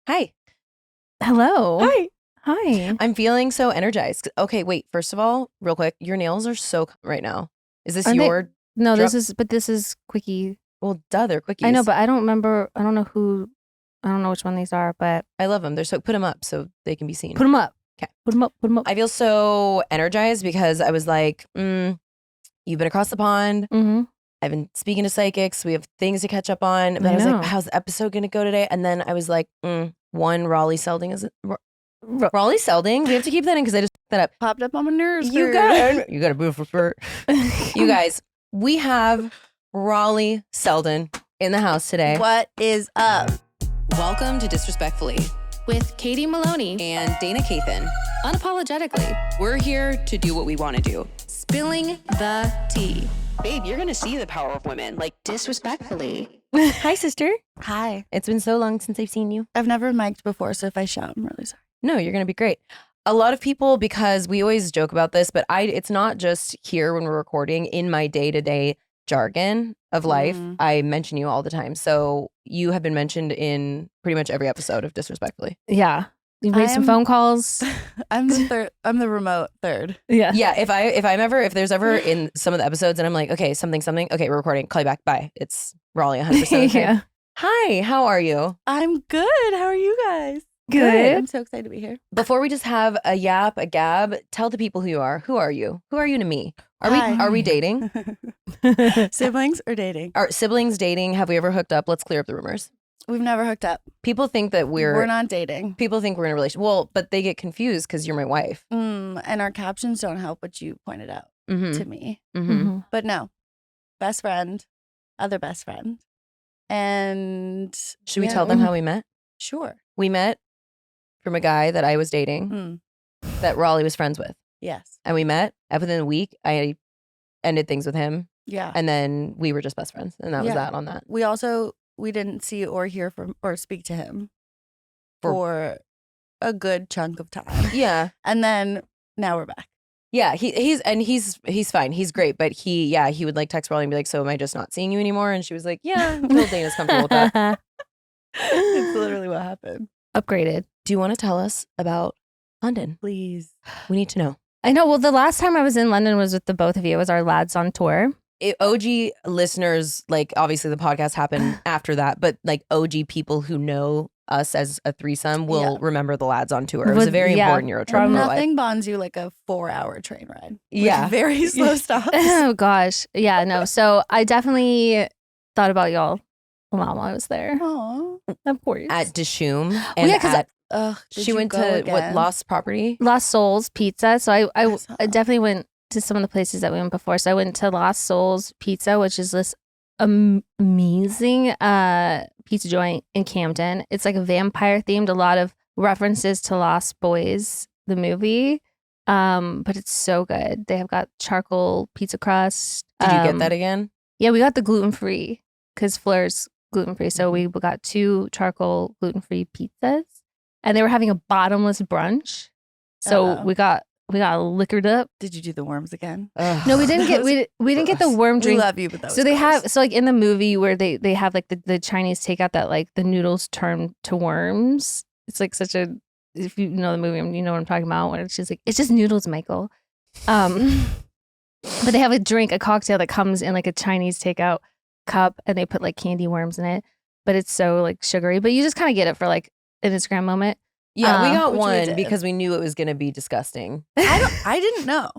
Hi. Hello. Hi. Hi. I'm feeling so energized. Okay, wait. First of all, real quick, your nails are so right now. Is this Aren't they- your? No, drop- this is Quickie. Well, duh, they're Quickies. I know, but I don't remember. I don't know which one these are, but I love them. They're so put them up so they can be seen. put them up. 'Kay. Put them up. Put them up. I feel so energized because I was like, you've been across the pond. Mm-hmm. I've been speaking to psychics. We have things to catch up on. But I was know. like, how's the episode going to go today? And then I was like, Raleigh Seldon is Raleigh Seldon. We have to keep that in because I just that up. Popped up on my nerves. You got a beautiful shirt. You guys, we have Raleigh Seldon in the house today. What is up? Welcome to Disrespectfully With Katie Maloney. and Dayna Cathan. Unapologetically. We're here to do what we want to do. Spilling the tea. Babe, you're going to see the power of women. Like, Disrespectfully. hi, sister. Hi. It's been so long since I've seen you. I've never mic'd before, so if I shout, I'm really sorry. No, you're going to be great. A lot of people, because we always joke about this, but it's not just here when we're recording. In my day-to-day jargon of life, I mention you all the time. So you have been mentioned in pretty much every episode of Disrespectfully. Yeah. You made some phone calls. I'm the third. I'm the remote third. Yeah. Yeah, if there's ever in some of the episodes and I'm like, okay, something, okay, we're recording, call you back, bye. It's Raleigh 100% okay. Yeah. Hi, how are you? I'm good. How are you guys? Good. I'm so excited to be here. Before we just have a yap, a gab, tell the people who you are. Who are you? Who are you to me? Are we dating? Siblings or dating? Are siblings dating? Have we ever hooked up? Let's clear up the rumors. We've never hooked up. People think that We're not dating. People think we're in a relationship. Well, but they get confused because you're my wife. And our captions don't help what you pointed out to me. Mm-hmm. But no, best friend, other best friend. And should we tell them how we met? Sure. We met from a guy that I was dating that Raleigh was friends with. Yes. And we met. And within a week, I ended things with him. Yeah. And then we were just best friends. And that was that on that. We didn't see or hear from or speak to him for a good chunk of time. Yeah. And then now we're back. Yeah, he's fine. He's great. But he would like text Raleigh and be like, so am I just not seeing you anymore? And she was like, yeah, until Dana's comfortable with that. It's literally what happened. Upgraded. Do you want to tell us about London? Please. We need to know. I know. Well, the last time I was in London was with the both of you. It was our lads on tour. OG listeners, like obviously the podcast happened after that, but like OG people who know us as a threesome will remember the lads on tour. It was a very important Euro trip. Nothing bonds you like a 4-hour train ride. Yeah. With very slow stops. Oh gosh. Yeah, no. So I definitely thought about y'all while I was there. Aww. Of course. At Dishoom. And she went to what, Lost Property? Lost Souls Pizza. So I definitely went to some of the places that we went before. So I went to Lost Souls Pizza, which is this amazing pizza joint in Camden. It's like a vampire themed, a lot of references to Lost Boys, the movie. But it's so good. They have got charcoal pizza crust. Did you get that again? Yeah, we got the gluten-free because Fleur's gluten-free. So we got 2 charcoal gluten-free pizzas. And they were having a bottomless brunch. So we got liquored up. Did you do the worms again? No, we didn't get we didn't get the worm drink. We love you, but that was so they gross. have like in the movie where they have like the Chinese takeout that like the noodles turn to worms. It's like such a, if you know the movie, you know what I'm talking about. Where she's like, it's just noodles, Michael. But they have a cocktail that comes in like a Chinese takeout cup, and they put like candy worms in it. But it's so like sugary. But you just kind of get it for like an Instagram moment. Yeah, we got one we because we knew it was going to be disgusting. I didn't know.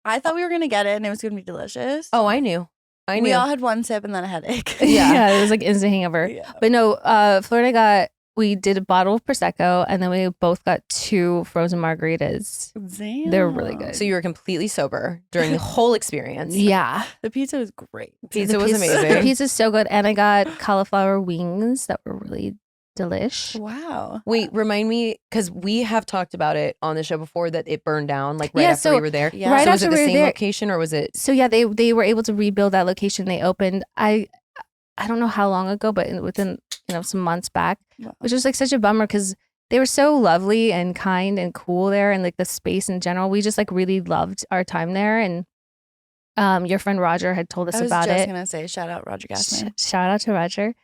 I thought we were going to get it and it was going to be delicious. Oh, I knew. We all had one sip and then a headache. Yeah, it was like instant hangover. Yeah. But no, Fleur and I we did a bottle of Prosecco, and then we both got 2 frozen margaritas. Damn. They're really good. So you were completely sober during the whole experience. Yeah. The pizza was great. Pizza was amazing. The pizza's so good. And I got cauliflower wings that were really delish. Wow. Wait, remind me, because we have talked about it on the show before that it burned down like right after we were there. Yeah. Right so was after it the we were same there, location or was it? So yeah, they were able to rebuild that location. They opened, I don't know how long ago, but within some months back, which was like such a bummer because they were so lovely and kind and cool there, and like the space in general. We just like really loved our time there. And your friend Roger had told us about it. I was just gonna say, shout out Roger Gassman. Shout out to Roger.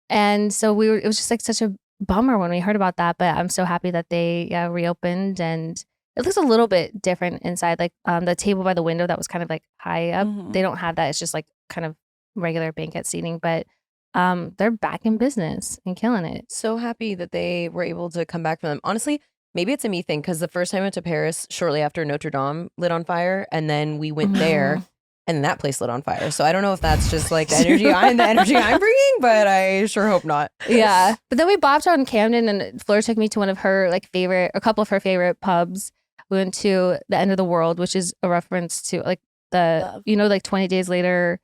And so it was just like such a bummer when we heard about that, but I'm so happy that they reopened, and it looks a little bit different inside. Like the table by the window that was kind of like high up, they don't have that. It's just like kind of regular banquet seating, but they're back in business and killing it. So happy that they were able to come back from them. Honestly, maybe it's a me thing because the first time I went to Paris, shortly after Notre Dame lit on fire, and then we went there, and that place lit on fire. So I don't know if that's just like the energy I'm bringing, but I sure hope not. Yeah, but then we bopped out in Camden, and Fleur took me to one of her a couple of her favorite pubs. We went to the End of the World, which is a reference to like the like 20 Days Later,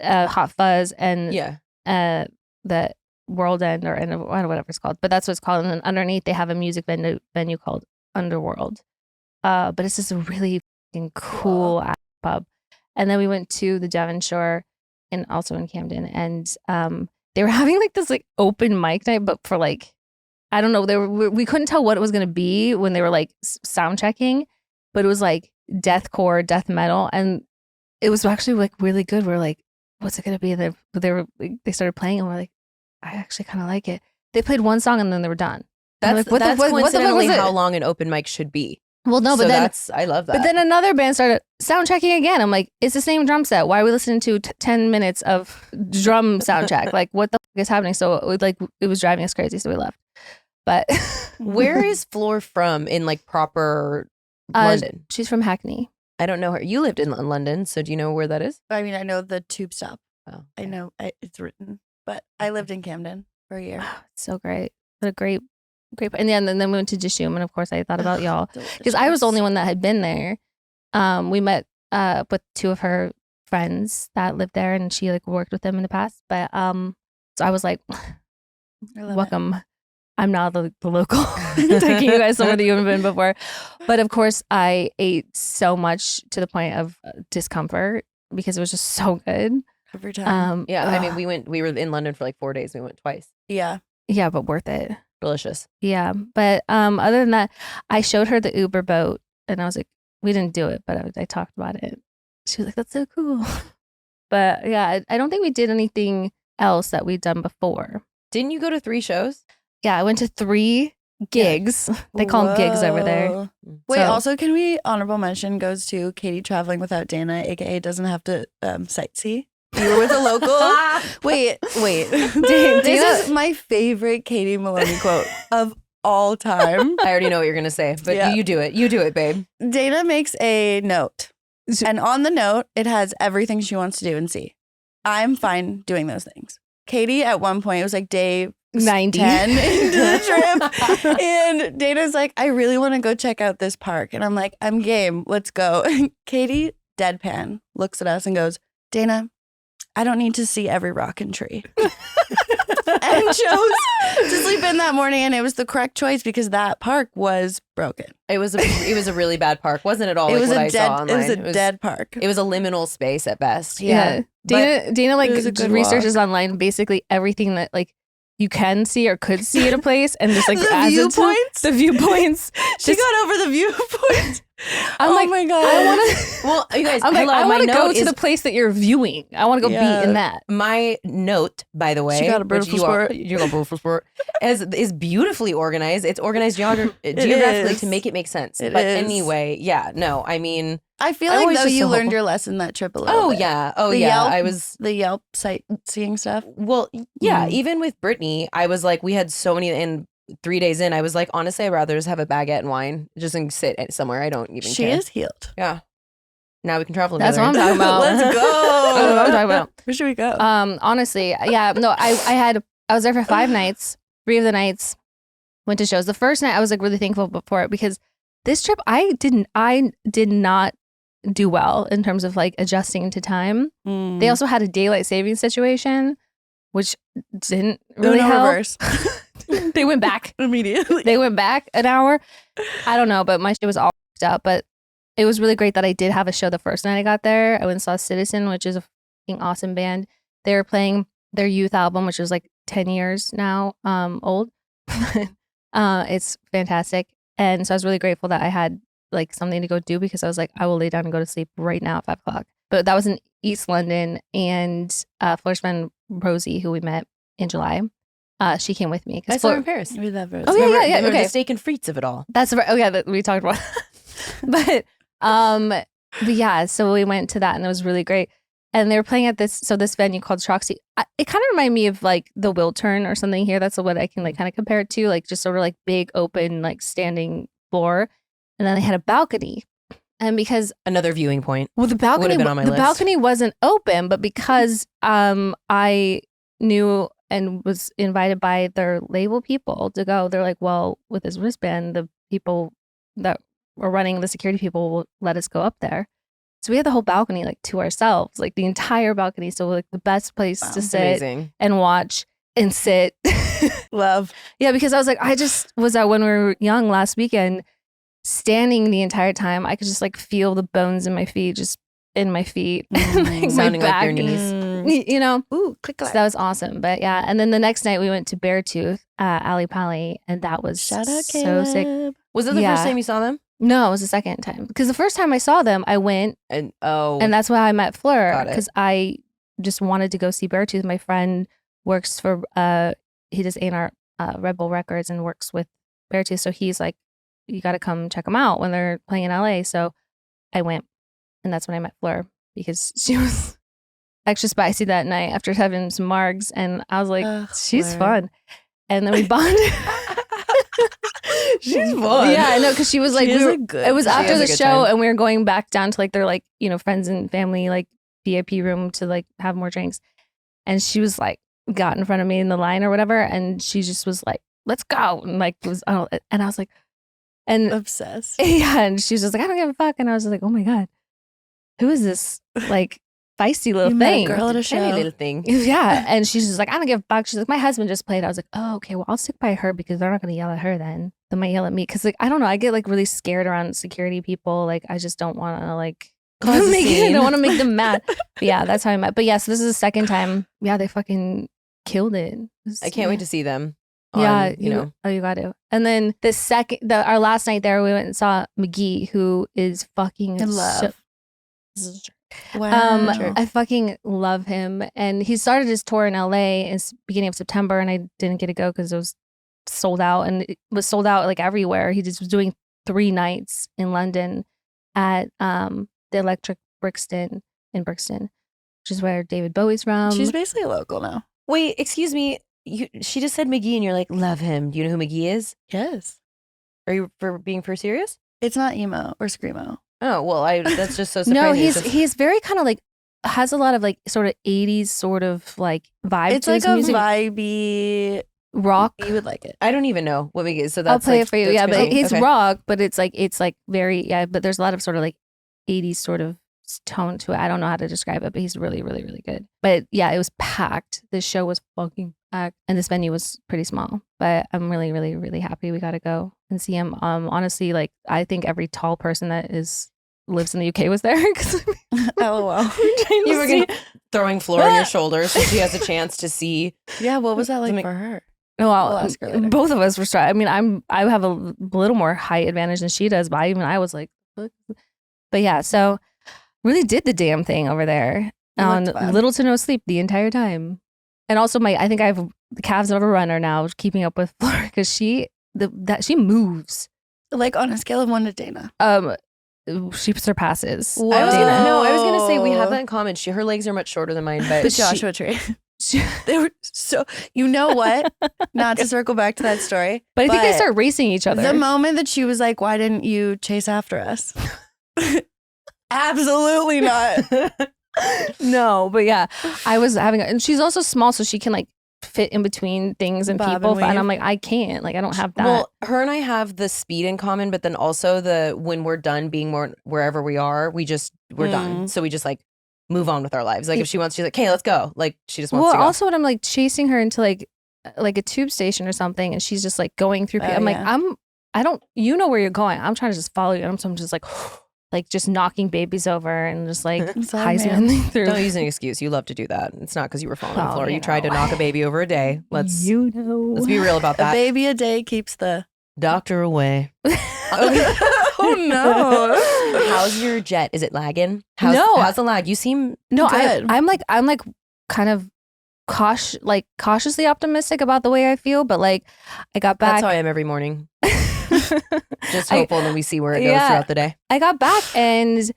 Hot Fuzz, and the World End or End of whatever it's called, but that's what it's called. And then underneath they have a music venue called Underworld. But it's just a really fucking cool pub. And then we went to the Devonshire and also in Camden, and they were having like this like open mic night, but for like I don't know, we couldn't tell what it was gonna be when they were like sound checking, but it was like deathcore, death metal, and it was actually like really good. We're like, what's it gonna be? They started playing, and we're like, I actually kind of like it. They played one song and then they were done. That's coincidentally how long an open mic should be. Well, no, but then I love that. But then another band started sound checking again. I'm like, it's the same drum set. Why are we listening to 10 minutes of drum sound check? Like, what the fuck is happening? So it was driving us crazy, so we left. But where is Fleur from in like proper London? She's from Hackney. I don't know her. You lived in London, so do you know where that is? I mean, I know the tube stop. Oh, I know it's written, but I lived in Camden for a year. Oh, it's so great. What a great. And then we went to Dishoom, and of course I thought about y'all because I was the only one that had been there. We met with two of her friends that lived there, and she like worked with them in the past. But so I was like, welcome. I'm not the local taking you guys somewhere that you haven't been before. But of course I ate so much to the point of discomfort because it was just so good. Every time. I mean, we were in London for like 4 days. We went twice. Yeah, but worth it. Delicious. Yeah. But other than that, I showed her the Uber boat, and I was like, we didn't do it, but I talked about it. She was like, that's so cool. But yeah, I don't think we did anything else that we'd done before. Didn't you go to 3 shows? Yeah, I went to 3 gigs. They call them gigs over there. Wait, also, can we honorable mention goes to Katie traveling without Dayna, aka doesn't have to sightsee. You were with a local. Wait. This is my favorite Katie Maloney quote of all time. I already know what you're gonna say, but you do it. You do it, babe. Dayna makes a note, and on the note, it has everything she wants to do and see. I'm fine doing those things. Katie, at one point, it was like day 90 10 into the trip, and Dayna's like, I really want to go check out this park, and I'm like, I'm game. Let's go. And Katie, deadpan, looks at us and goes, Dayna, I don't need to see every rock and tree. And chose to sleep in that morning, and it was the correct choice because that park was broken. It was a really bad park, wasn't it? All it like was what a I dead. saw online. It was a dead park. It was a liminal space at best. Yeah. Dayna like researches online basically everything that like you can see or could see at a place, and just like the viewpoints. The viewpoints. She got over the viewpoint. I'm like, my god! I want to. Well, you guys, I'm like, I want to go to the place that you're viewing. I want to go be in that. My note, by the way, she got a beautiful sport. You're a beautiful sport. is beautifully organized. It's organized geographically to make it make sense. Anyway, I mean, I feel like though you learned your lesson that trip a little bit. The Yelp sightseeing stuff. Well, yeah. Even with Brittany, I was like, we had so many, and 3 days in, I was like, honestly, I'd rather just have a baguette and wine, just and sit somewhere. I don't even care. She is healed. Yeah. Now we can travel together. That's what I'm talking about. Let's go. That's what I'm talking about. Where should we go? Honestly, yeah. No, I was there for 5 nights. 3 of the nights went to shows. The first night I was like really thankful for it because this trip I did not do well in terms of like adjusting to time. They also had a daylight savings situation, which didn't really help. Reverse. They went back immediately. They went back an hour. I don't know, but my shit was all f***ed up. But it was really great that I did have a show the first night I got there. I went and saw Citizen, which is a fucking awesome band. They were playing their youth album, which was like 10 years now old. It's fantastic. And so I was really grateful that I had like something to go do because I was like, I will lay down and go to sleep right now at 5 o'clock. But that was in East London, and Fleur's friend Rosie, who we met in July, She came with me. I saw her in Paris. We love her. Oh, yeah. Remember Okay. the steak and frites of it all. That's right. Okay, we talked about but yeah, so we went to that and it was really great. And they were playing at this venue called Troxy. It kind of reminded me of like the Wiltern or something here. That's what I can like kind of compare it to, like just sort of like big open like standing floor. And then they had a balcony. And because another viewing point. Well, the balcony wasn't open, but because I knew and was invited by their label people to go, they're like, well, with this wristband, the people that were running, the security people will let us go up there. So we had the whole balcony like to ourselves, like the entire balcony. So like the best place to sit and watch and sit. Love. Yeah, because I was like, I just was out when we were young last weekend, standing the entire time. I could just like feel the bones in my feet, just in my feet, like sounding my back, like your knees. You know? Ooh, click. So that was awesome. But yeah, and then the next night we went to Beartooth, Ali Pali, and that was Shout out so Caleb. sick. Was it the first time you saw them? No, it was the second time. Because the first time I saw them, I went and that's why I met Fleur. Got it. Because I just wanted to go see Beartooth. My friend works for he does A&R Red Bull Records and works with Beartooth. So he's like, you got to come check them out when they're playing in LA. So I went, and that's when I met Fleur because she was extra spicy that night after having some margs, and I was like, she's fun. And then we bonded. She's fun. Yeah, I know, because she was like, it was after the show, and we were going back down to like their like, you know, friends and family like VIP room to like have more drinks, and she was like, got in front of me in the line or whatever, and she just was like, let's go, and like was and I was like, and obsessed. Yeah, and she was just like, I don't give a fuck, and I was like, oh my god, who is this like feisty little thing, girl at a show, tiny little thing? Yeah, and she's just like, I don't give a fuck. She's like, my husband just played. I was like, oh, okay, well, I'll stick by her because they're not gonna yell at her then. They might yell at me because like I don't know, I get like really scared around security people. Like I just don't want to like I don't want to make them mad. But yeah, that's how I met. But yeah, so this is the second time. Yeah, they fucking killed it. I can't wait to see them. Yeah, you know. Oh, you got to. And then our last night there, we went and saw McGee, who is fucking in love. Wow. I fucking love him. And he started his tour in LA in the beginning of September, and I didn't get to go because it was sold out, and it was sold out like everywhere. He just was doing 3 nights in London at the Electric Brixton in Brixton, which is where David Bowie's from. She's basically local now. Wait, excuse me. She just said McGee, and you're like, love him. Do you know who McGee is? Yes. Are you being for serious? It's not emo or screamo. Oh well, that's just so surprising. No, he's very kind of like has a lot of like sort of 80s sort of like vibe. It's to like his a music. Vibey rock. You would like it. I don't even know what McGee is. So that's I'll play like, it for you. Yeah, but crazy. it's Okay. rock, but it's like very but there's a lot of sort of like 80s sort of tone to it. I don't know how to describe it, but he's really, really, really good. But yeah, it was packed. This show was fucking packed, and this venue was pretty small. But I'm really, really, really happy we got to go and see him. Honestly, like I think every tall person that lives in the UK was there. LOL. You were throwing Fleur on your shoulders so she has a chance to see. Yeah, what was that like for her? Well, We'll ask her later. both of us were I mean, I have a little more height advantage than she does, but I was like, what? But yeah, so really did the damn thing over there on little to no sleep the entire time. And also I think I have the calves of a runner now, keeping up with Fleur because she moves. Like on a scale of 1 to Dayna. She surpasses. Whoa. I was gonna say we have that in common. Her legs are much shorter than mine, but The Joshua Tree. They were so, you know what? Not to circle back to that story. But I think they start racing each other. The moment that she was like, why didn't you chase after us? Absolutely not. No, but yeah, I was having and she's also small, so she can like fit in between things and Bob people. and And weave. I'm like, I can't. Like, I don't have that. Well, her and I have the speed in common, but then also when we're done being more wherever we are, we're done. So we just like move on with our lives. Like if she wants, she's like, hey, let's go. Like she just wants to go. Also when I'm like chasing her into like a tube station or something, and she's just like going through. I'm like, I don't. You know where you're going. I'm trying to just follow you. And I'm just like just knocking babies over and just like Heisman through. Don't use an excuse. You love to do that. It's not because you were falling on the floor. you You tried to know. knock a baby over a day. Let's You know. be real about A that. baby a day keeps the Doctor away. Oh no. How's your jet? Is it lagging? No. How's the lag? You seem No, Good. I'm like kind of cautiously optimistic about the way I feel, but like I got back. That's how I am every morning. Just hopeful, and then we see where it goes throughout the day. I got back and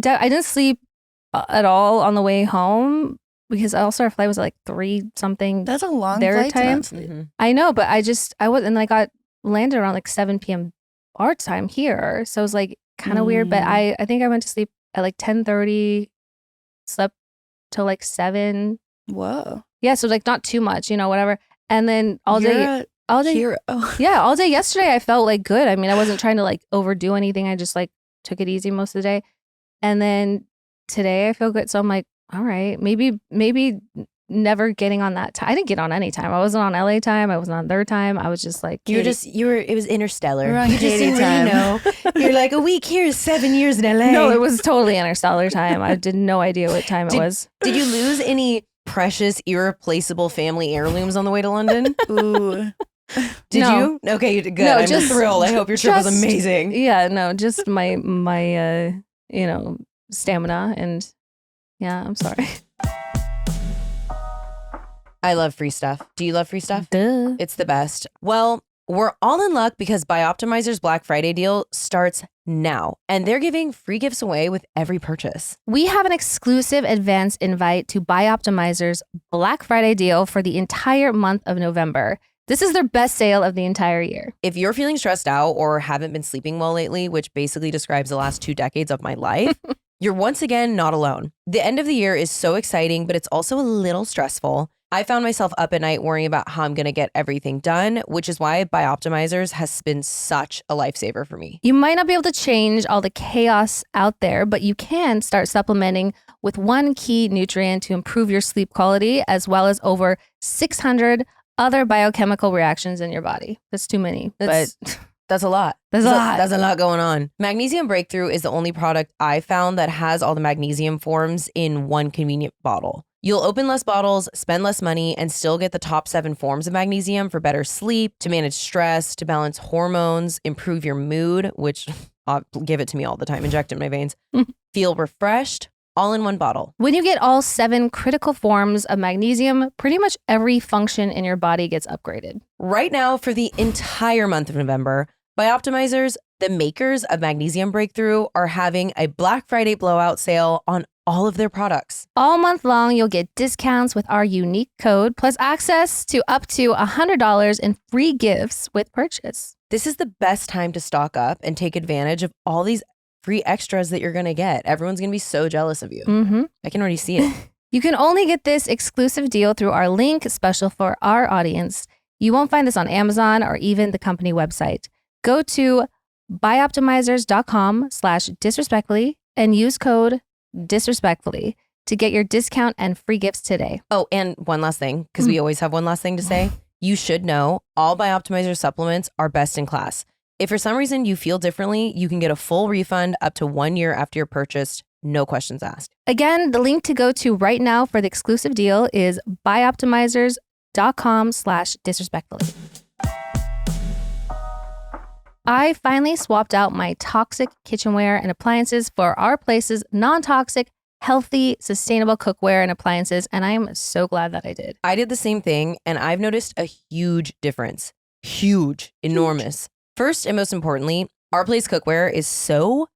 I didn't sleep at all on the way home because also our flight was like 3-something. That's a long their flight time. Mm-hmm. I know, but I got landed around like 7 p.m. our time here, so it was like kind of weird. But I think I went to sleep at like 10:30, slept till like 7. Whoa. Yeah, so like not too much, whatever. And then all day, hero. Yeah, all day yesterday I felt like good. I mean, I wasn't trying to like overdo anything. I just like took it easy most of the day. And then today I feel good. So I'm like, all right, maybe never getting on that time. I didn't get on any time. I wasn't on LA time. I wasn't on their time. I was just like, it was interstellar. You're on Katie time. You're like, a week here is 7 years in LA. No, it was totally interstellar time. I did no idea what time it was. Did you lose any precious, irreplaceable family heirlooms on the way to London? Ooh. Did you? Okay, you did good. No, I'm just thrilled. I hope your trip was amazing. Yeah, no, just my stamina, and yeah, I'm sorry. I love free stuff. Do you love free stuff? Duh. It's the best. Well, we're all in luck because BiOptimizers Black Friday deal starts now, and they're giving free gifts away with every purchase. We have an exclusive advance invite to BiOptimizers Black Friday deal for the entire month of November. This is their best sale of the entire year. If you're feeling stressed out or haven't been sleeping well lately, which basically describes the last 2 decades of my life, you're once again not alone. The end of the year is so exciting, but it's also a little stressful. I found myself up at night worrying about how I'm going to get everything done, which is why BiOptimizers has been such a lifesaver for me. You might not be able to change all the chaos out there, but you can start supplementing with one key nutrient to improve your sleep quality, as well as over 600 other biochemical reactions in your body. That's too many, but that's a lot. That's a lot going on. Magnesium Breakthrough is the only product I found that has all the magnesium forms in one convenient bottle. You'll open less bottles, spend less money, and still get the top 7 forms of magnesium for better sleep, to manage stress, to balance hormones, improve your mood, which I'll give it to me all the time, inject it in my veins, feel refreshed, all in one bottle. When you get all 7 critical forms of magnesium, pretty much every function in your body gets upgraded. Right now, for the entire month of November, BiOptimizers, the makers of Magnesium Breakthrough, are having a Black Friday blowout sale on all of their products. All month long, you'll get discounts with our unique code, plus access to up to $100 in free gifts with purchase. This is the best time to stock up and take advantage of all these free extras that you're going to get. Everyone's going to be so jealous of you. Mm-hmm. I can already see it. You can only get this exclusive deal through our link special for our audience. You won't find this on Amazon or even the company website. Go to bioptimizers.com/disrespectfully and use code disrespectfully to get your discount and free gifts today. Oh, and one last thing, because we always have one last thing to say. You should know all BiOptimizer supplements are best in class. If for some reason you feel differently, you can get a full refund up to 1 year after you're purchased. No questions asked. Again, the link to go to right now for the exclusive deal is bioptimizers.com/disrespectfully. I finally swapped out my toxic kitchenware and appliances for our place's non-toxic, healthy, sustainable cookware and appliances, and I'm so glad that I did. I did the same thing, and I've noticed a huge difference. Huge, enormous. First and most importantly, our place cookware is so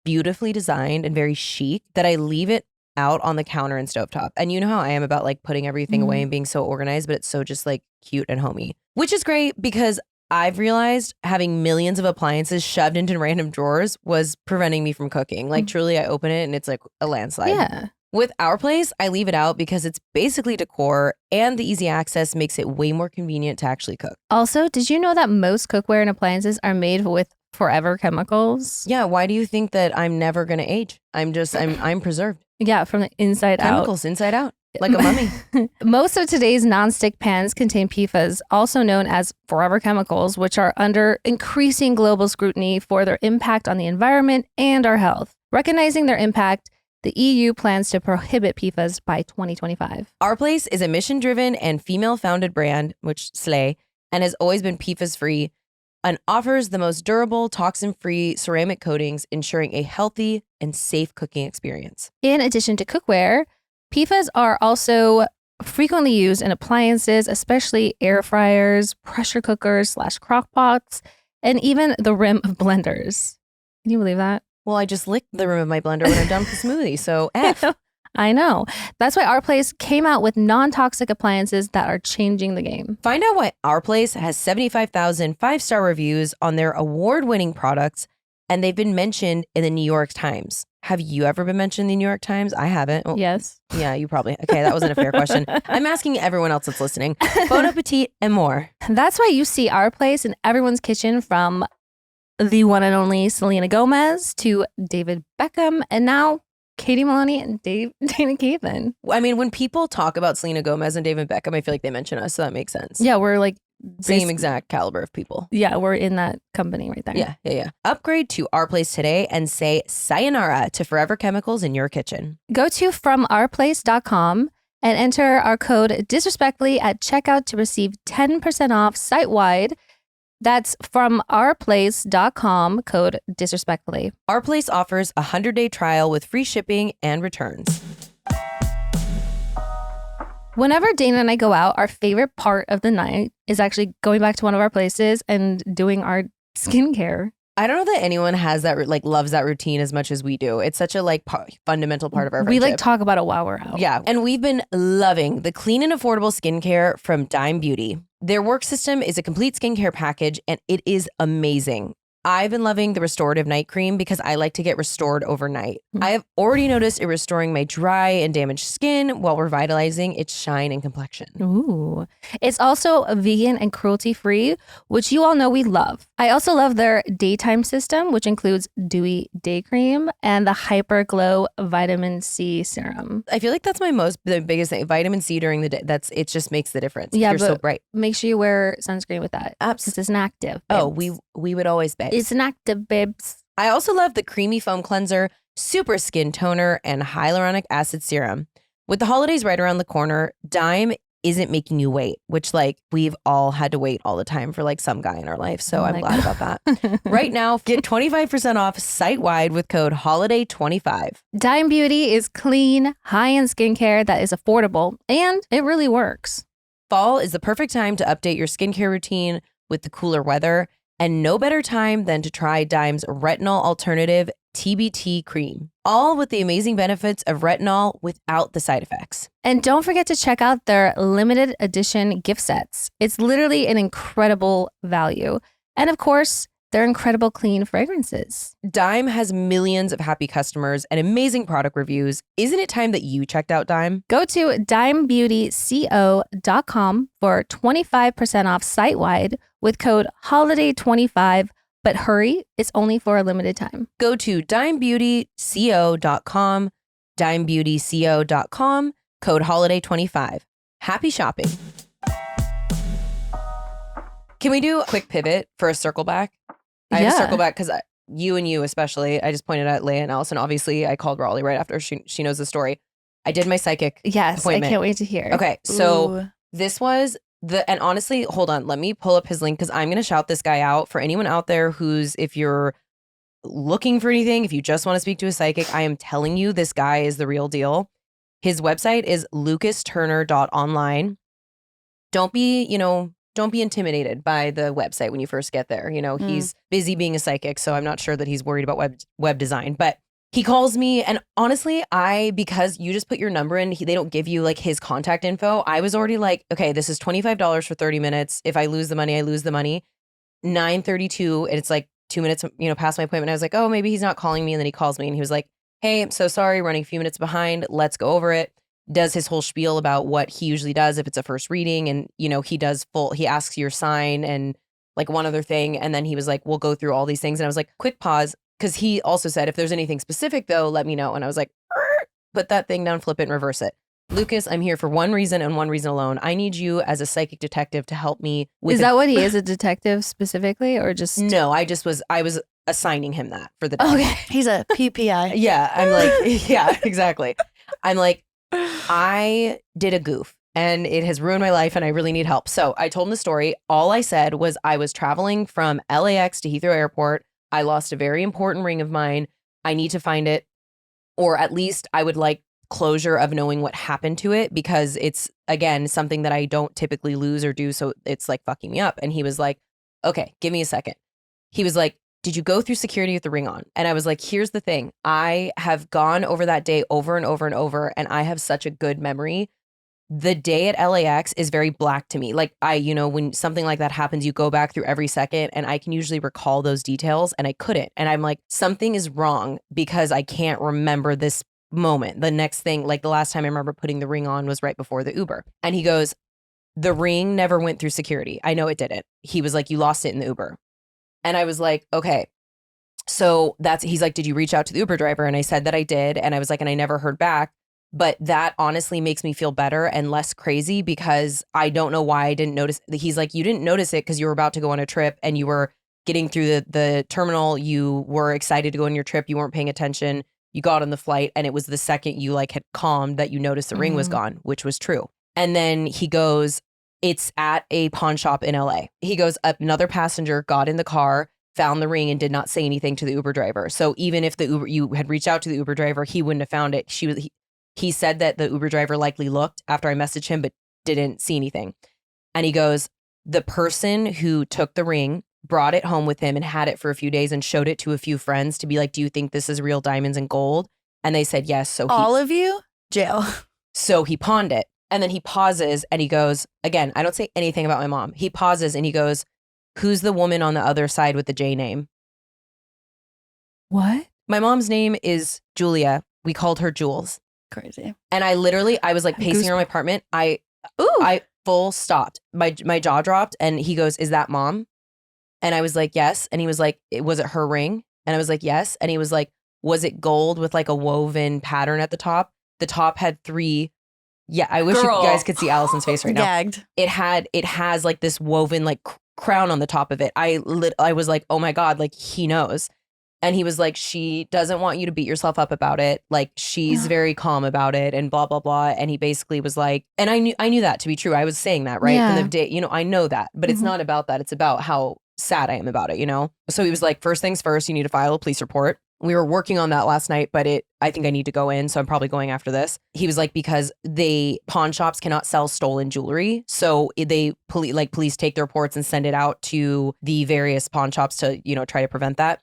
beautifully designed and very chic that I leave it out on the counter and stovetop. And you know how I am about like putting everything away and being so organized, but it's so just like cute and homey, which is great because I've realized having millions of appliances shoved into random drawers was preventing me from cooking. Like truly, I open it and it's like a landslide. Yeah. With our place, I leave it out because it's basically decor and the easy access makes it way more convenient to actually cook. Also, did you know that most cookware and appliances are made with forever chemicals? Yeah. Why do you think that I'm never going to age? I'm preserved. Yeah, from the inside out. Chemicals inside out. Like a mummy. Most of today's nonstick pans contain PFAS, also known as forever chemicals, which are under increasing global scrutiny for their impact on the environment and our health. Recognizing their impact, the EU plans to prohibit PFAS by 2025. Our Place is a mission-driven and female-founded brand, which slay, and has always been PFAS-free, and offers the most durable, toxin-free ceramic coatings, ensuring a healthy and safe cooking experience. In addition to cookware, PFAS are also frequently used in appliances, especially air fryers, pressure cookers / crock pots, and even the rim of blenders. Can you believe that? Well, I just licked the rim of my blender when I'm done with the smoothie, so F. I know. That's why Our Place came out with non-toxic appliances that are changing the game. Find out why Our Place has 75,000 5-star reviews on their award-winning products, and they've been mentioned in the New York Times. Have you ever been mentioned in the New York Times? I haven't. Well, Yes. Yeah, you probably. Okay, that wasn't a fair question. I'm asking everyone else that's listening. Bon appetit and more. That's why you see Our Place in everyone's kitchen, from the one and only Selena Gomez to David Beckham, and now Katie Maloney and Dayna Caven. I mean, when people talk about Selena Gomez and David Beckham, I feel like they mention us, so that makes sense. Yeah, we're like Same exact caliber of people. Yeah, we're in that company right there. Yeah. Upgrade to Our Place today and say sayonara to forever chemicals in your kitchen. Go to FromOurPlace.com and enter our code disrespectfully at checkout to receive 10% off site-wide. That's FromOurPlace.com, code disrespectfully. Our Place offers a 100-day trial with free shipping and returns. Whenever Dayna and I go out, our favorite part of the night is actually going back to one of our places and doing our skincare. I don't know that anyone has that, loves that routine as much as we do. It's such a fundamental part of our We friendship. talk about it while we're out. Yeah. And we've been loving the clean and affordable skincare from Dime Beauty. Their work system is a complete skincare package, and it is amazing. I've been loving the restorative night cream because I like to get restored overnight. I have already noticed it restoring my dry and damaged skin while revitalizing its shine and complexion. Ooh. It's also vegan and cruelty-free, which you all know we love. I also love their daytime system, which includes Dewy Day Cream and the Hyper Glow Vitamin C Serum. I feel like that's the biggest thing. Vitamin C during the day. It just makes the difference. Yeah, You're so but bright. Make sure you wear sunscreen with that. Absolutely. It's an active. Oh, babes. we would always bet. It's an active, babes. I also love the creamy foam cleanser, super skin toner, and hyaluronic acid serum. With the holidays right around the corner, Dime isn't making you wait, which we've all had to wait all the time for some guy in our life. So I'm glad about that. Right now, get 25% off site-wide with code HOLIDAY25. Dime Beauty is clean, high-end skincare that is affordable, and it really works. Fall is the perfect time to update your skincare routine with the cooler weather. And no better time than to try Dime's retinol alternative TBT cream, all with the amazing benefits of retinol without the side effects. And don't forget to check out their limited edition gift sets. It's literally an incredible value. And of course, their incredible clean fragrances. Dime has millions of happy customers and amazing product reviews. Isn't it time that you checked out Dime? Go to dimebeautyco.com for 25% off site-wide with code HOLIDAY25. But hurry, it's only for a limited time. Go to dimebeautyco.com, dimebeautyco.com, code HOLIDAY25. Happy shopping. Can we do a quick pivot for a circle back? I have to circle back because you especially, I just pointed out Leia and Allison. Obviously, I called Raleigh right after she knows the story. I did my psychic appointment. I can't wait to hear. Okay, so this was and honestly, hold on, let me pull up his link because I'm going to shout this guy out for anyone out there if you're looking for anything, if you just want to speak to a psychic, I am telling you, this guy is the real deal. His website is lucasturner.online. Don't be intimidated by the website when you first get there. He's busy being a psychic, so I'm not sure that he's worried about web design. But he calls me, and honestly, because you just put your number in, they don't give you his contact info. I was already okay, this is $25 for 30 minutes. If I lose the money, I lose the money. 9:32, and it's 2 minutes, past my appointment. I was oh, maybe he's not calling me. And then he calls me, and he was hey, I'm so sorry, running a few minutes behind. Let's go over it. Does his whole spiel about what he usually does if it's a first reading. And, he asks your sign and one other thing. And then he was we'll go through all these things. And I was quick pause. Cause he also said, if there's anything specific though, let me know. And I was put that thing down, flip it and reverse it. Lucas, I'm here for one reason and one reason alone. I need you as a psychic detective to help me with Is that what he is, a detective specifically, or just? No, I was assigning him that for the day. Okay. He's a PPI. Yeah. I'm yeah, exactly. I'm I did a goof and it has ruined my life and I really need help. So I told him the story. All I said was I was traveling from LAX to Heathrow Airport. I lost a very important ring of mine. I need to find it, or at least I would like closure of knowing what happened to it because it's, again, something that I don't typically lose or do. So it's like fucking me up. And he was like, okay, give me a second. He was like, did you go through security with the ring on? And I was like, here's the thing. I have gone over that day over and over and over, and I have such a good memory. The day at LAX is very black to me. Like when something like that happens, you go back through every second and I can usually recall those details and I couldn't. And I'm like, something is wrong because I can't remember this moment. The next thing, like the last time I remember putting the ring on was right before the Uber. And he goes, the ring never went through security. I know it didn't. He was like, you lost it in the Uber. And I was like, okay. So he's like, did you reach out to the Uber driver? And I said that I did. And I was like, and I never heard back. But that honestly makes me feel better and less crazy because I don't know why I didn't notice. He's like, you didn't notice it because you were about to go on a trip and you were getting through the terminal. You were excited to go on your trip. You weren't paying attention. You got on the flight and it was the second you like had calmed that you noticed the ring was gone, which was true. And then he goes, it's at a pawn shop in LA. He goes, another passenger got in the car, found the ring and did not say anything to the Uber driver. So even if you had reached out to the Uber driver, he wouldn't have found it. He said that the Uber driver likely looked after I messaged him, but didn't see anything. And he goes, the person who took the ring brought it home with him and had it for a few days and showed it to a few friends to be like, do you think this is real diamonds and gold? And they said, yes. So all of you? Jail. So he pawned it. And then he pauses and he goes, again, I don't say anything about my mom. He pauses and he goes, who's the woman on the other side with the J name? What? My mom's name is Julia. We called her Jules. Crazy. And I was like pacing around my apartment. I full stopped. My jaw dropped and he goes, is that mom? And I was like, yes. And he was like, was it her ring? And I was like, yes. And he was like, was it gold with like a woven pattern at the top? The top had 3. Yeah, I wish you guys could see Allison's face right now. Gagged. It has like this woven like crown on the top of it. I was like, oh my God, like he knows. And he was like, she doesn't want you to beat yourself up about it. Like she's very calm about it and blah, blah, blah. And he basically was like, and I knew that to be true. I was saying that, right? Yeah. From the day, I know that, but it's not about that. It's about how sad I am about it, So he was like, first things first, you need to file a police report. We were working on that last night, but I think I need to go in. So I'm probably going after this. He was like, because pawn shops cannot sell stolen jewelry. So police take the reports and send it out to the various pawn shops to, try to prevent that.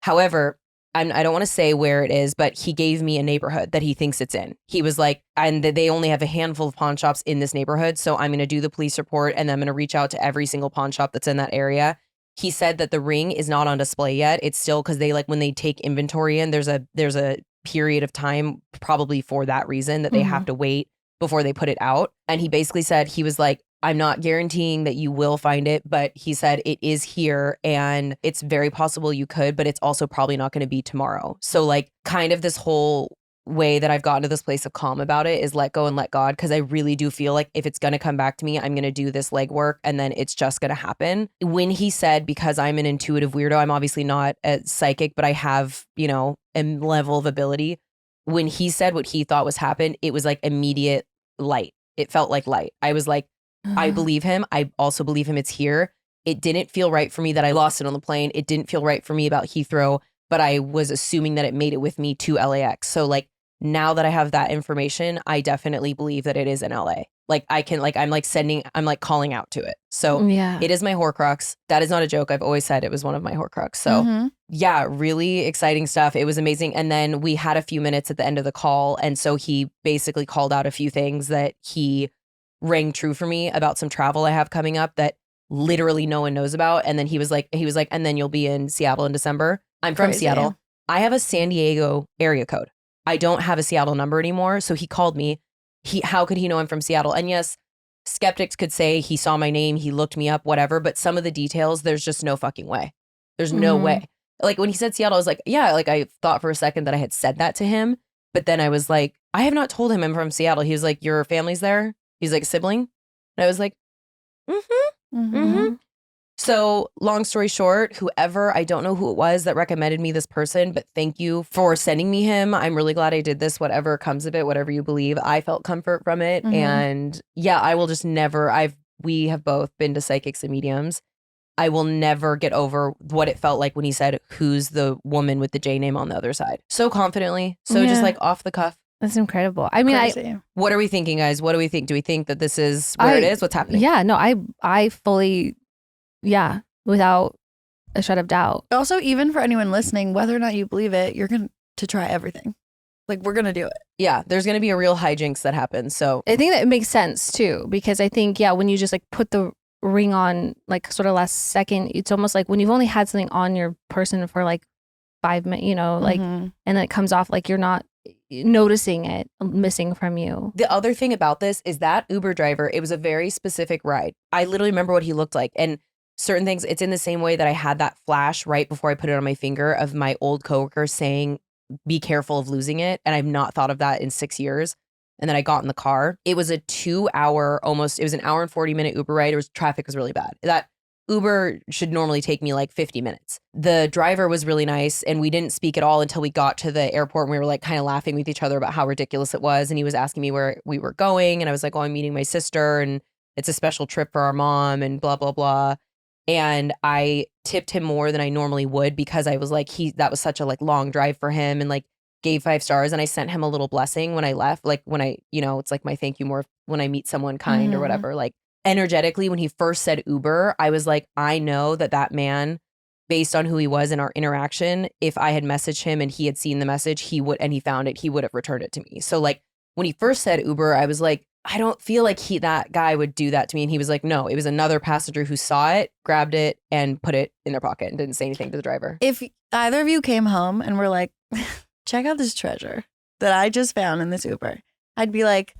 However, I don't want to say where it is, but he gave me a neighborhood that he thinks it's in. He was like, and they only have a handful of pawn shops in this neighborhood. So I'm going to do the police report and then I'm going to reach out to every single pawn shop that's in that area. He said that the ring is not on display yet. It's still because they when they take inventory in, there's a period of time probably for that reason that they have to wait before they put it out. And he basically said, he was like, I'm not guaranteeing that you will find it, but he said it is here and it's very possible you could, but it's also probably not going to be tomorrow. So like kind of this whole way that I've gotten to this place of calm about it is let go and let God. Cause I really do feel like if it's going to come back to me, I'm going to do this legwork and then it's just going to happen. When he said, because I'm an intuitive weirdo, I'm obviously not a psychic, but I have, a level of ability. When he said what he thought was happened, it was like immediate light. It felt like light. I was like, I believe him. I also believe him. It's here. It didn't feel right for me that I lost it on the plane. It didn't feel right for me about Heathrow, but I was assuming that it made it with me to LAX. So like now that I have that information, I definitely believe that it is in LA. Like I can, I'm calling out to it. So It is my Horcrux. That is not a joke. I've always said it was one of my Horcrux. So yeah, really exciting stuff. It was amazing. And then we had a few minutes at the end of the call. And so he basically called out a few things that he rang true for me about some travel I have coming up that literally no one knows about. And then he was like, and then you'll be in Seattle in December. I'm from Seattle. I have a San Diego area code. I don't have a Seattle number anymore. So he called me. How could he know I'm from Seattle? And yes, skeptics could say he saw my name, he looked me up, whatever. But some of the details, there's just no fucking way. There's no way. Like when he said Seattle, I was like, yeah, like I thought for a second that I had said that to him. But then I was like, I have not told him I'm from Seattle. He was like, your family's there? He's like, sibling? And I was like, So long story short, I don't know who it was that recommended me this person, but thank you for sending me him. I'm really glad I did this, whatever comes of it, whatever you believe. I felt comfort from it. And yeah, I will just never, we have both been to psychics and mediums. I will never get over what it felt like when he said, who's the woman with the J name on the other side? So confidently, so just like off the cuff. That's incredible. I mean, what are we thinking, guys? What do we think? Do we think that this is where it is? What's happening? Yeah, no, I fully, without a shred of doubt. Also, even for anyone listening, whether or not you believe it, you're going to try everything. Like, we're going to do it. Yeah, there's going to be a real hijinks that happens. So I think that it makes sense too, because I think, when you just like put the ring on like sort of last second, it's almost like when you've only had something on your person for like 5 minutes, like, and then it comes off, like you're not noticing it missing from you. The other thing about this is that Uber driver, it was a very specific ride. I literally remember what he looked like. And certain things, it's in the same way that I had that flash right before I put it on my finger of my old coworker saying, be careful of losing it. And I've not thought of that in 6 years. And then I got in the car. It was a 2 hour, almost, it was an hour and 40 minute Uber ride. Traffic was really bad. That Uber should normally take me like 50 minutes. The driver was really nice, and we didn't speak at all until we got to the airport, and we were like kind of laughing with each other about how ridiculous it was. And he was asking me where we were going, and I was like, oh, I'm meeting my sister, and it's a special trip for our mom, and blah, blah, blah. And I tipped him more than I normally would because I was like, that was such a like long drive for him, and like gave 5 stars. And I sent him a little blessing when I left. Like when I, it's like my thank you more when I meet someone kind or whatever. Like energetically, when he first said Uber, I was like, I know that man, based on who he was in our interaction, if I had messaged him and he had seen the message, and he found it, he would have returned it to me. So like when he first said Uber, I was like, I don't feel like that guy would do that to me. And he was like, no, it was another passenger who saw it, grabbed it, and put it in their pocket and didn't say anything to the driver. If either of you came home and were like, check out this treasure that I just found in this Uber, I'd be like,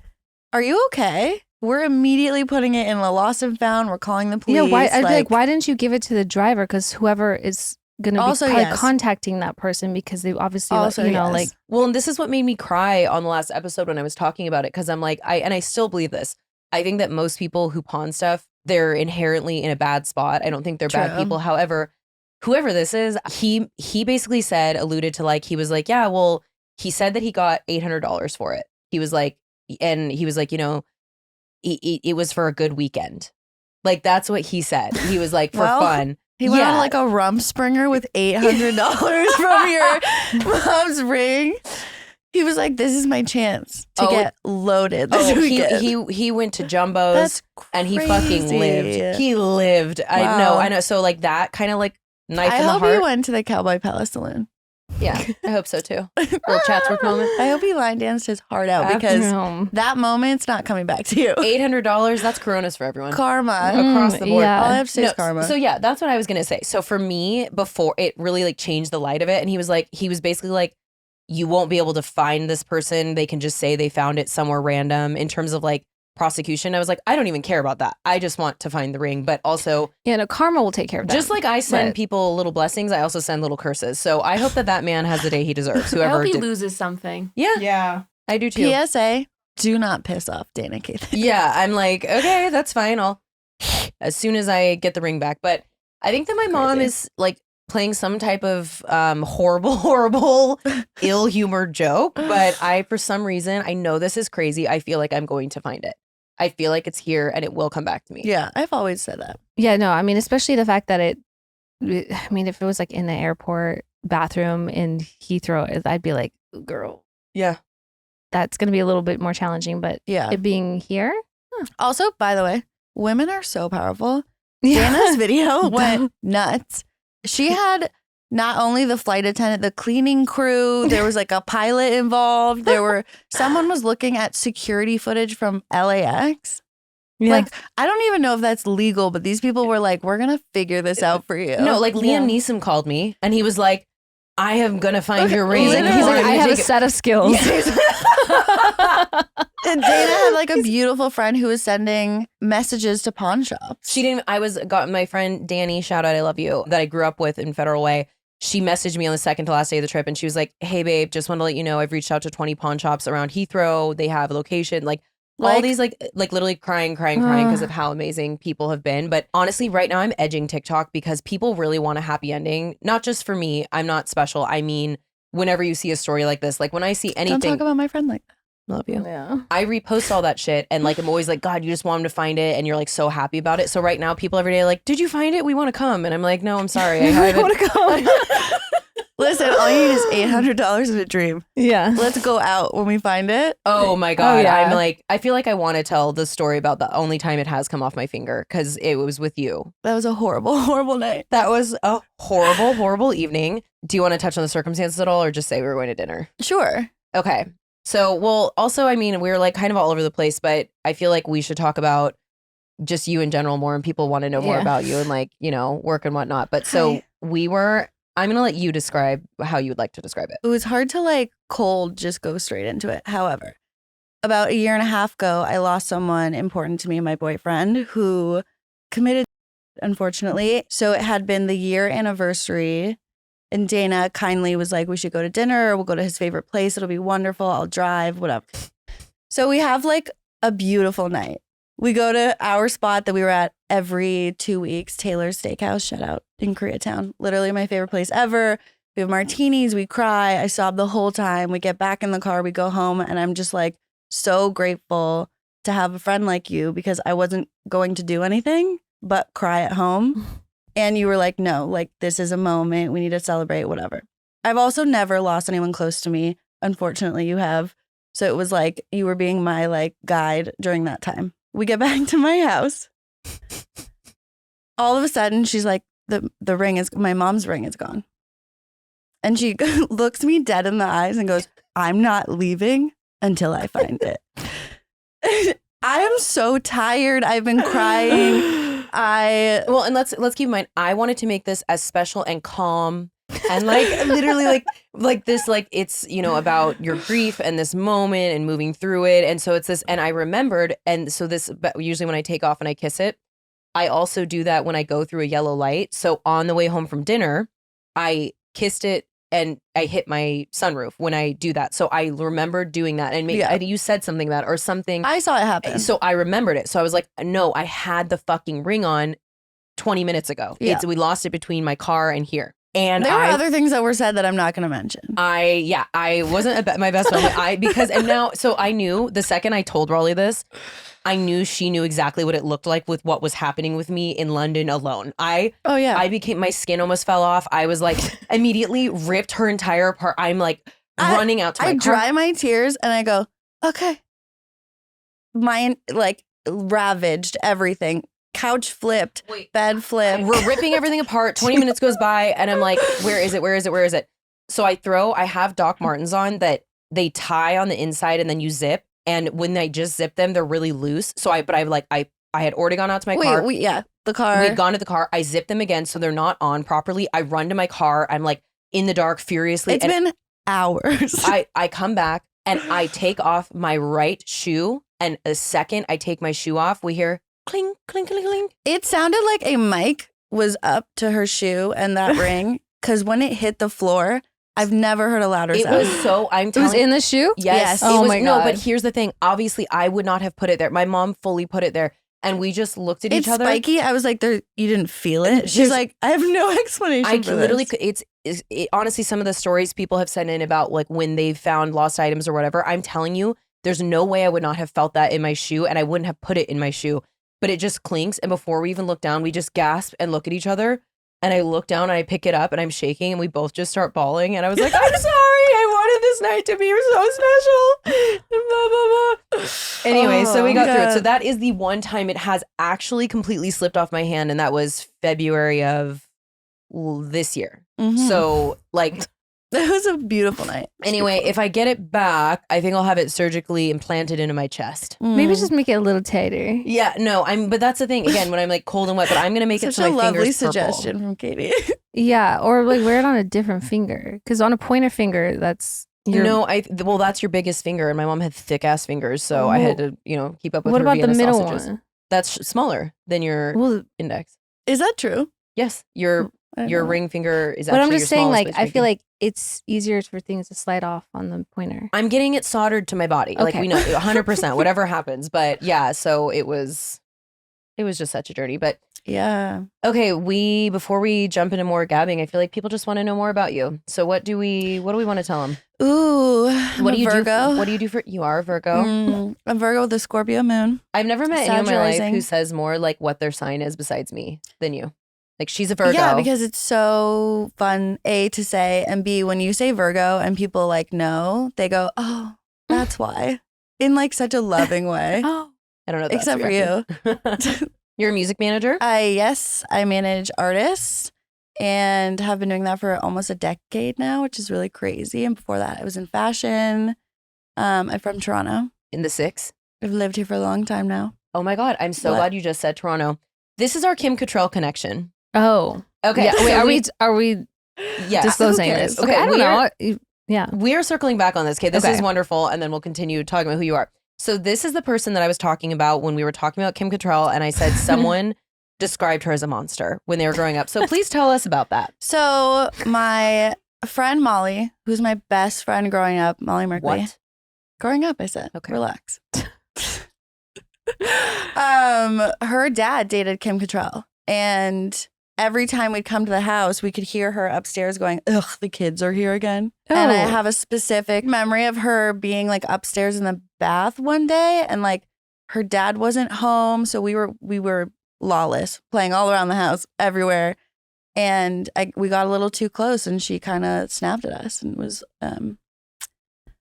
are you okay? We're immediately putting it in a lost and found. We're calling the police. Yeah, I'd be like, why didn't you give it to the driver? Because whoever is going to be probably contacting that person, because they obviously, like. Well, and this is what made me cry on the last episode when I was talking about it, because I'm like, I still believe this. I think that most people who pawn stuff, they're inherently in a bad spot. I don't think they're bad people. However, whoever this is, he basically alluded to like, he was like, yeah, well, he said that he got $800 for it. He was like, it was for a good weekend. Like, that's what he said. He was like, for fun. He went on like a Rumspringer with $800 from your mom's ring. He was like, this is my chance to get loaded this weekend. He went to Jumbo's and he fucking lived. He lived. Wow. I know. So like that kind of like knife in the heart. I hope he went to the Cowboy Palace Saloon. Yeah, I hope so too. Little Chatsworth moment. I hope he line danced his heart out, because that moment's not coming back to you. $800, that's Coronas for everyone. Karma. Across the board. Yeah. All I have to say is karma. So yeah, that's what I was going to say. So for me, before it really like changed the light of it, and he was basically like, you won't be able to find this person. They can just say they found it somewhere random. In terms of like prosecution, I was like, I don't even care about that. I just want to find the ring. But also, karma will take care of that. Just like I send people little blessings, I also send little curses. So I hope that man has the day he deserves. Whoever I hope he loses something. Yeah, I do too. PSA: do not piss off Dayna Cathan. Yeah, I'm like, okay, that's fine. I'll as soon as I get the ring back. But I think that my mom is like playing some type of horrible, ill-humored joke. But for some reason, I know this is crazy. I feel like I'm going to find it. I feel like it's here and it will come back to me. Yeah, I've always said that. Yeah, no, I mean, especially the fact that if it was like in the airport bathroom in Heathrow, I'd be like, girl. Yeah. That's going to be a little bit more challenging, but it being here. Also, by the way, women are so powerful. Dana's video went nuts. She had not only the flight attendant, the cleaning crew, there was like a pilot involved. Someone was looking at security footage from LAX. Yeah. Like, I don't even know if that's legal, but these people were like, we're going to figure this out for you. No, like Liam Neeson called me and he was like, I am going to find your ring. He's like, I have a set of skills. And Dayna had like a beautiful friend who was sending messages to pawn shops. Got my friend Danny, shout out, I love you, that I grew up with in Federal Way. She messaged me on the second to last day of the trip and she was like, hey babe, just want to let you know I've reached out to 20 pawn shops around Heathrow. They have a location, like all these like literally crying because of how amazing people have been. But honestly, right now I'm edging TikTok because people really want a happy ending. Not just for me. I'm not special. I mean, whenever you see a story like this, like when I see anything. Don't talk about my friend like that. Love you. Yeah. I repost all that shit and like I'm always like, God, you just want him to find it and you're like so happy about it. So right now people every day are like, did you find it? We want to come. And I'm like, no, I'm sorry. I want to come. Listen, all you need is $800 in a dream. Yeah. Let's go out when we find it. Oh my God. Oh, yeah. I'm like, I feel like I want to tell the story about the only time it has come off my finger because it was with you. That was a horrible, horrible night. That was a horrible, horrible evening. Do you want to touch on the circumstances at all or just say we were going to dinner? Sure. Okay. So, well, also, I mean, we were like kind of all over the place, but I feel like we should talk about just you in general more and people want to know more about you and like, you know, work and whatnot. But so I'm going to let you describe how you would like to describe it. It was hard to like cold just go straight into it. However, about a year and a half ago, I lost someone important to me, my boyfriend, who committed, unfortunately. So it had been the year anniversary. And Dayna kindly was like, we should go to dinner. We'll go to his favorite place. It'll be wonderful. I'll drive, whatever. So we have like a beautiful night. We go to our spot that we were at every 2 weeks, Taylor's Steakhouse, shout out in Koreatown. Literally my favorite place ever. We have martinis, we cry. I sob the whole time. We get back in the car, we go home, and I'm just like so grateful to have a friend like you because I wasn't going to do anything but cry at home. And you were like, no, like this is a moment. We need to celebrate, whatever. I've also never lost anyone close to me. Unfortunately, you have. So it was like you were being my like guide during that time. We get back to my house. All of a sudden, she's like, the ring is, my mom's ring is gone. And she looks me dead in the eyes and goes, I'm not leaving until I find it. I am so tired. I've been crying. Well, and let's keep in mind, I wanted to make this as special and calm and like literally like this, like it's, you know, about your grief and this moment and moving through it. And so it's this, and I remembered, and so this, but usually when I take off and I kiss it, I also do that when I go through a yellow light. So on the way home from dinner, I kissed it and I hit my sunroof when I do that. So I remembered doing that. And maybe you said something about it or something. I saw it happen. So I remembered it. So I was like, no, I had the fucking ring on 20 minutes ago. Yeah. We lost it between my car and here. And there were other things that were said that I'm not going to mention. I wasn't my best friend. So I knew the second I told Raleigh this, I knew she knew exactly what it looked like with what was happening with me in London alone. My skin almost fell off. I was like immediately ripped her entire apart. I'm like running out to my car. I dry my tears and I go, okay. Mine like ravaged everything. Couch flipped, bed flipped. We're ripping everything apart. 20 minutes goes by and I'm like, where is it? Where is it? Where is it? So I have Doc Martens on that they tie on the inside and then you zip. And when I just zip them, they're really loose. So I had already gone out to my car. The car. We'd gone to the car. I zipped them again. So they're not on properly. I run to my car. I'm like in the dark furiously. It's been hours. I come back and I take off my right shoe. And the second I take my shoe off, we hear cling, cling, cling, cling. It sounded like a mic was up to her shoe and that ring. Because when it hit the floor, I've never heard a louder sound. It was so, it was in the shoe? Yes. Oh my God. No, but here's the thing. Obviously, I would not have put it there. My mom fully put it there. And we just looked at each other. It's spiky. I was like, you didn't feel it? She's like, I have no explanation for this. Honestly, some of the stories people have sent in about like when they've found lost items or whatever, I'm telling you, there's no way I would not have felt that in my shoe and I wouldn't have put it in my shoe. But it just clinks. And before we even look down, we just gasp and look at each other. And I look down and I pick it up and I'm shaking and we both just start bawling. And I was like, I'm sorry. I wanted this night to be so special. Blah, blah, blah. Anyway, so we got through it. So that is the one time it has actually completely slipped off my hand. And that was February of this year. Mm-hmm. So like... That was a beautiful night. Anyway, if I get it back, I think I'll have it surgically implanted into my chest. Maybe just make it a little tighter. Yeah, no, but that's the thing. Again, when I'm like cold and wet, but I'm gonna make it so my fingers Such a lovely purple. suggestion from Katie. Yeah, or like wear it on a different finger. Because on a pointer finger, that's that's your biggest finger, and my mom had thick ass fingers, so I had to keep up with. What her about Vienna the middle sausages. one? That's smaller than your index. Is that true? Yes, your ring finger is. But actually I'm just your saying, smallest like I feel like it's easier for things to slide off on the pointer. I'm getting it soldered to my body. Okay. Like we know 100%, whatever happens. But yeah, so it was just such a journey. But yeah. Okay, before we jump into more gabbing, I feel like people just want to know more about you. So what do we want to tell them? Ooh, what do you Virgo. do? What do you do for? You are a Virgo. I'm Virgo with a Scorpio moon. I've never met anyone in my life who says more like what their sign is besides me than you. Like she's a Virgo. Yeah, because it's so fun, A, to say, and B, when you say Virgo and people like know, they go, oh, that's why. In like such a loving way. Oh, I don't know. Except for you. You're a music manager? Yes, I manage artists and have been doing that for almost a decade now, which is really crazy. And before that, I was in fashion. I'm from Toronto. In the 6? I've lived here for a long time now. Oh my God. I'm so glad you just said Toronto. This is our Kim Cattrall connection. Oh. Okay. Yeah, wait, are we disclosing this? Okay, I don't know. Yeah. We're circling back on this. Okay, this Okay. is wonderful. And then we'll continue talking about who you are. So this is the person that I was talking about when we were talking about Kim Cattrall. And I said someone described her as a monster when they were growing up. So please tell us about that. So my friend Molly, who's my best friend growing up, Molly Merkley. What? Growing up, I said. Okay. Relax. Her dad dated Kim Cattrall. And every time we'd come to the house, we could hear her upstairs going, ugh, the kids are here again. Oh. And I have a specific memory of her being like upstairs in the bath one day, and like her dad wasn't home. So we were lawless, playing all around the house, everywhere. And we got a little too close, and she kind of snapped at us and was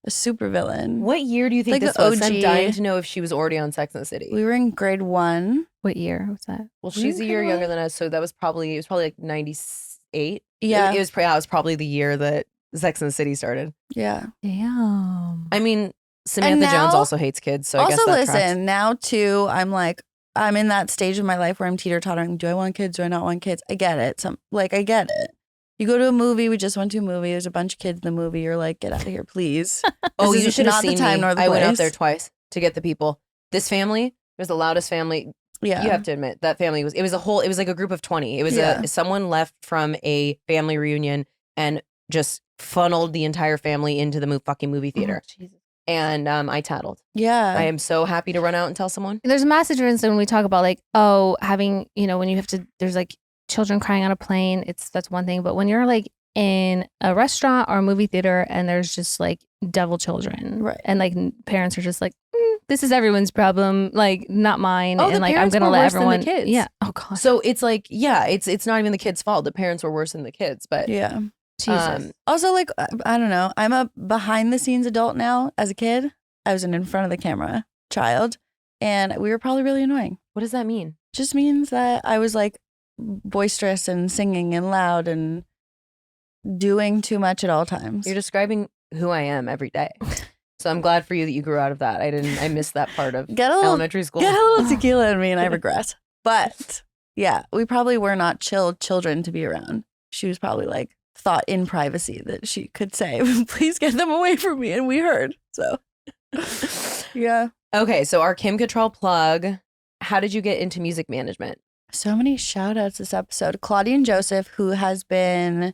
a super villain. What year do you think Like this the was? I'm OG. dying to know if she was already on Sex and the City. We were in grade 1. What year was that? Well, she's a year Okay. younger than us, so it was probably like 98. Yeah. It was probably the year that Sex and the City started. Yeah. Damn. I mean, Samantha now- Jones also hates kids, so I Also, guess that listen, tracks. now too, I'm in that stage of my life where I'm teeter-tottering. Do I want kids? Do I not want kids? I get it. I get it. You go to a movie. We just went to a movie. There's a bunch of kids in the movie. You're like, get out of here, please. Oh, This you is should have not seen the time me. nor the I went out place. there twice to get the people. This family was the loudest family. Yeah. You have to admit that family was. It was like a group of 20. It was Yeah. someone left from a family reunion and just funneled the entire family into the fucking movie theater. Oh, Jesus. And I tattled. Yeah. I am so happy to run out and tell someone. There's a massive difference when we talk about like, oh, having, when you have to, there's like children crying on a plane. That's one thing. But when you're like in a restaurant or a movie theater and there's just like devil children, Right. and like parents are just like, this is everyone's problem, like not mine. Oh, and the like I'm parents gonna were let worse than the everyone. kids. Yeah. Oh God. So it's like, yeah, it's not even the kids' fault. The parents were worse than the kids, but Yeah. Jesus. Also, like, I don't know. I'm a behind the scenes adult now. As a kid, I was an in front of the camera child, and we were probably really annoying. what does that mean? Just means that I was like boisterous and singing and loud and doing too much at all times. You're describing who I am every day. So I'm glad for you that you grew out of that. I missed that part of Get a little elementary school. Get a little tequila in me and I regress. But yeah, we probably were not chill children to be around. She was probably like thought in privacy that she could say, please get them away from me. And we heard. So yeah. Okay, so our Kim Cattrall plug. How did you get into music management? So many shout outs this episode. Claudia and Joseph, who has been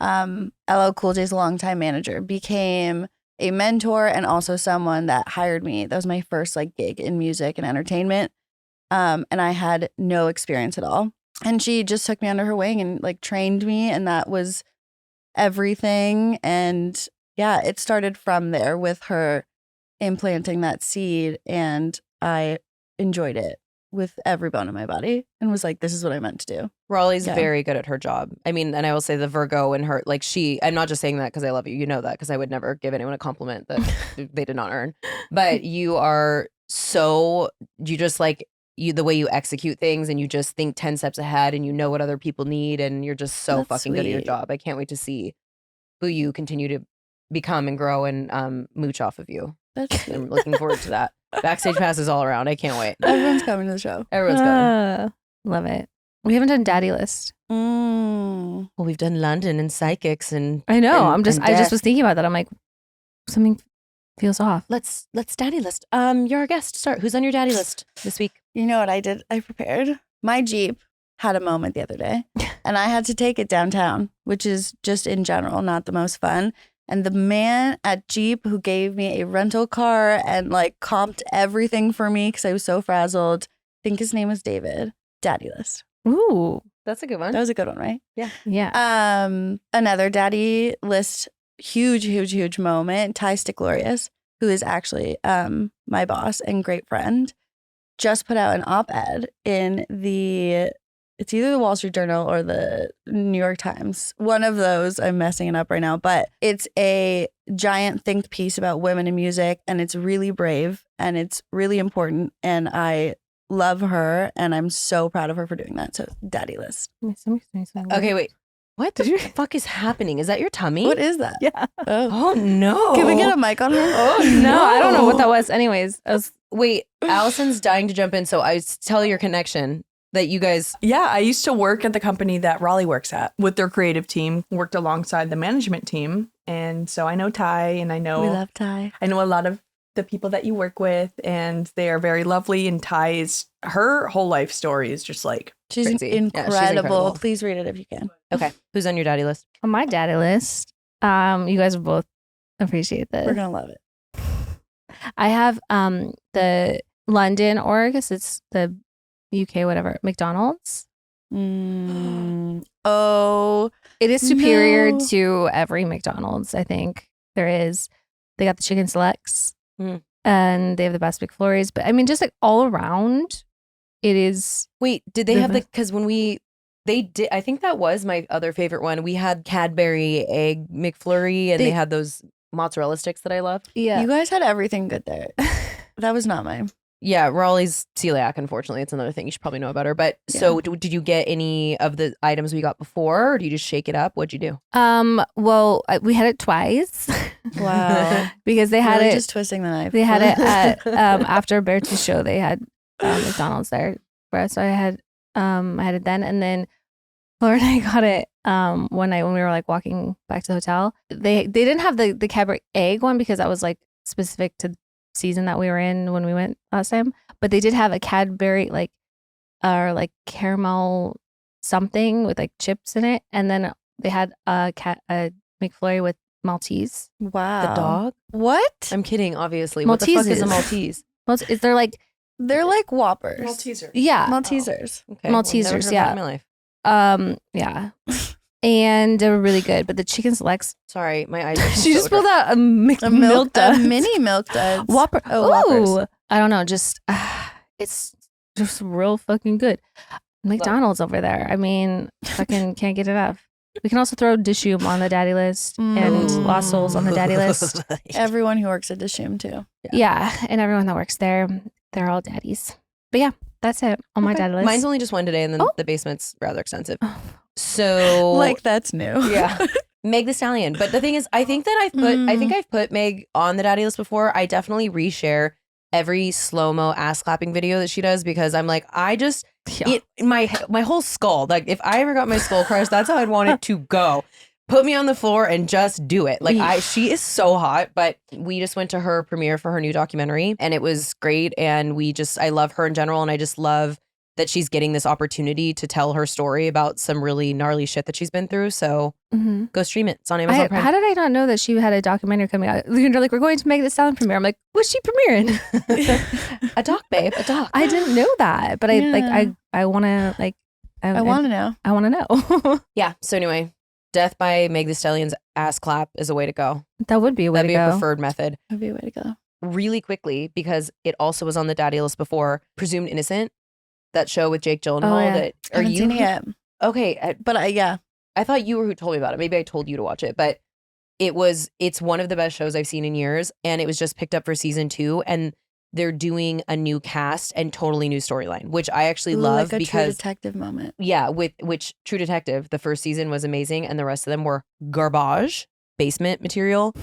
LL Cool J's longtime manager, became a mentor and also someone that hired me. That was my first like gig in music and entertainment. And I had no experience at all. And she just took me under her wing and like trained me. And that was everything. And yeah, it started from there with her implanting that seed. And I enjoyed it with every bone in my body and was like, this is what I meant to do. Raleigh's Yeah. very good at her job. I mean, and I will say the Virgo in her, like I'm not just saying that because I love you. You know that because I would never give anyone a compliment that they did not earn. But you are you just like, the way you execute things and you just think 10 steps ahead and you know what other people need and you're just so That's fucking good at your sweet. job. I can't wait to see who you continue to become and grow and mooch off of you. That's I'm looking forward to that. Backstage passes all around. I can't wait. Everyone's coming to the show. Everyone's going. Love it. We haven't done Daddy List. Mm. Well, we've done London and psychics and I know. And- and I just death. was thinking about that. I'm like, something feels off. let's daddy list. You're our guest. Start. Who's on your daddy list this week? You know what I did? I prepared. My Jeep had a moment the other day and I had to take it downtown, which is just in general not the most fun. And the man at Jeep who gave me a rental car and like comped everything for me because I was so frazzled, I think his name was David. Daddy list. Ooh. That's a good one. That was a good one, right? Yeah. Another daddy list, huge moment. Ty Sticklorius, who is actually my boss and great friend, just put out an op-ed in the It's either the Wall Street Journal or the New York Times. One of those. I'm messing it up right now, but it's a giant think piece about women in music, and it's really brave and it's really important. And I love her, and I'm so proud of her for doing that. So, daddy list. Okay, wait. What the fuck is happening? Is that your tummy? What is that? Yeah. Oh no. Can we get a mic on her? Oh No, I don't know what that was. Anyways, Wait, Allison's dying to jump in, so I tell your connection that you guys. Yeah, I used to work at the company that Raleigh works at with their creative team, worked alongside the management team. And so I know Ty, and We love Ty. I know a lot of the people that you work with, and they are very lovely. And her whole life story is just like, She's crazy. incredible. Yeah, she's incredible. Please read it if you can. Okay, who's on your daddy list? on my daddy list, you guys will both appreciate this. We're going to love it. I have the London or I guess it's the UK, whatever, McDonald's. Oh, It is superior No. to every McDonald's, I think. There is. They got the chicken selects Mm. and they have the best McFlurries. But I mean, just like all around, it is. Wait, did they The have the? best. Because when they did, I think that was my other favorite one. We had Cadbury egg McFlurry, and they had those mozzarella sticks that I love. Yeah. you guys had everything good there. That was not mine. Yeah, Raleigh's celiac. Unfortunately, it's another thing you should probably know about her. But so, did you get any of the items we got before, or do you just shake it up? What'd you do? Well, we had it twice Wow. because they had Really it. just twisting the knife. They had it at after Bert's show. They had McDonald's there for us. So I had it then, and then Fleur and I got it one night when we were like walking back to the hotel. They didn't have the Cadbury egg one because that was like specific to the season that we were in when we went last time. But they did have a Cadbury like caramel something with like chips in it, and then they had a McFlurry with Maltese. Wow. The dog? What? I'm kidding. Obviously, what the fuck is a Maltese? They're like They're like Whoppers. Malteser. yeah. Maltesers. Okay, well, never Maltesers, heard that yeah. in my life. Yeah. And they were really good. But the chicken selects, Sorry, my eyes. Are she just so pulled dry. out a milk A duds. mini milk duds. Whopper. Oh, Whoppers. Ooh. I don't know. Just it's just real fucking good. McDonald's over there. I mean, fucking can't get enough. We can also throw Dishoom on the daddy list and Mm. Lost Souls on the daddy list. Everyone who works at Dishoom too. Yeah, and everyone that works there, they're all daddies. But yeah, that's it on my daddy list. Mine's only just one today, and then Oh. the basement's rather extensive. So Like that's new. yeah, Meg the Stallion. But the thing is, I think that I've put Meg on the daddy list before. I definitely reshare every slow mo ass clapping video that she does because I'm like, my whole skull. Like if I ever got my skull crushed, that's how I'd want it to go. Put me on the floor and just do it. Like she is so hot. But we just went to her premiere for her new documentary, and it was great. And I love her in general, and I just love that she's getting this opportunity to tell her story about some really gnarly shit that she's been through. So go stream it. It's on Amazon Prime. How did I not know that she had a documentary coming out? They're like, we're going to make the Stallion premiere. I'm like, what's she premiering? A doc, babe. A doc. I didn't know that, but I want to like. I want to know. I want to know. Yeah. So anyway, death by Meg the Stallion's ass clap is a way to go. That would be a way That'd to be a go. preferred method. That'd be a way to go. Really quickly, because it also was on the daddy list before. Presumed Innocent, that show with Jake Gyllenhaal. Oh, yeah. That I haven't seen it yet. Okay, But I thought you were who told me about it. Maybe I told you to watch it, but it's one of the best shows I've seen in years, and it was just picked up for season 2, and they're doing a new cast and totally new storyline, which I actually love like a True because Detective moment. yeah, with which True Detective, the first season was amazing, and the rest of them were garbage, basement material.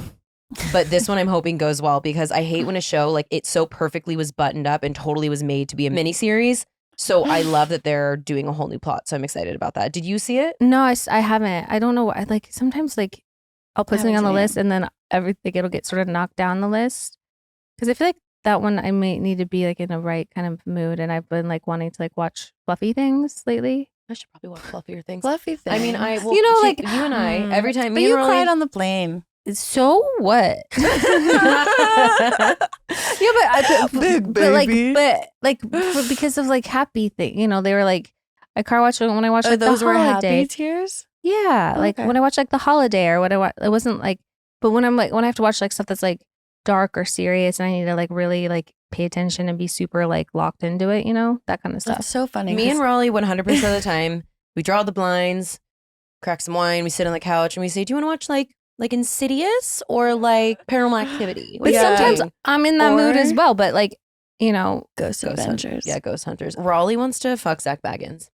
But this one I'm hoping goes well because I hate when a show like it so perfectly was buttoned up and totally was made to be a miniseries. So I love that they're doing a whole new plot. So I'm excited about that. Did you see it? No, I haven't. I don't know. I like sometimes like I'll put I something on haven't the seen it. list and then everything it'll get sort of knocked down the list because I feel like that one I might need to be like in a right kind of mood, and I've been like wanting to like watch fluffy things lately. I should probably watch fluffier things. Fluffy thing. I mean, You know, like- you and I every time But me you and Raleigh- cried on the plane. So what? Yeah, but Big but like, baby. because of like happy thing, you know, they were like I car watched when I watched like those the were holiday. happy tears. Yeah, like Okay. when I watch like the holiday or what it wasn't like. But when I have to watch like stuff that's like dark or serious and I need to like really like pay attention and be super like locked into it, you know, that kind of stuff. That's so funny. Me and Raleigh, 100% of the time, we draw the blinds, crack some wine, we sit on the couch, and we say, "Do you want to watch like Insidious or like Paranormal Activity?" But sometimes I'm in that mood as well. But like, you know, Ghost Adventures. Yeah, Ghost Hunters. Raleigh wants to fuck Zak Bagans.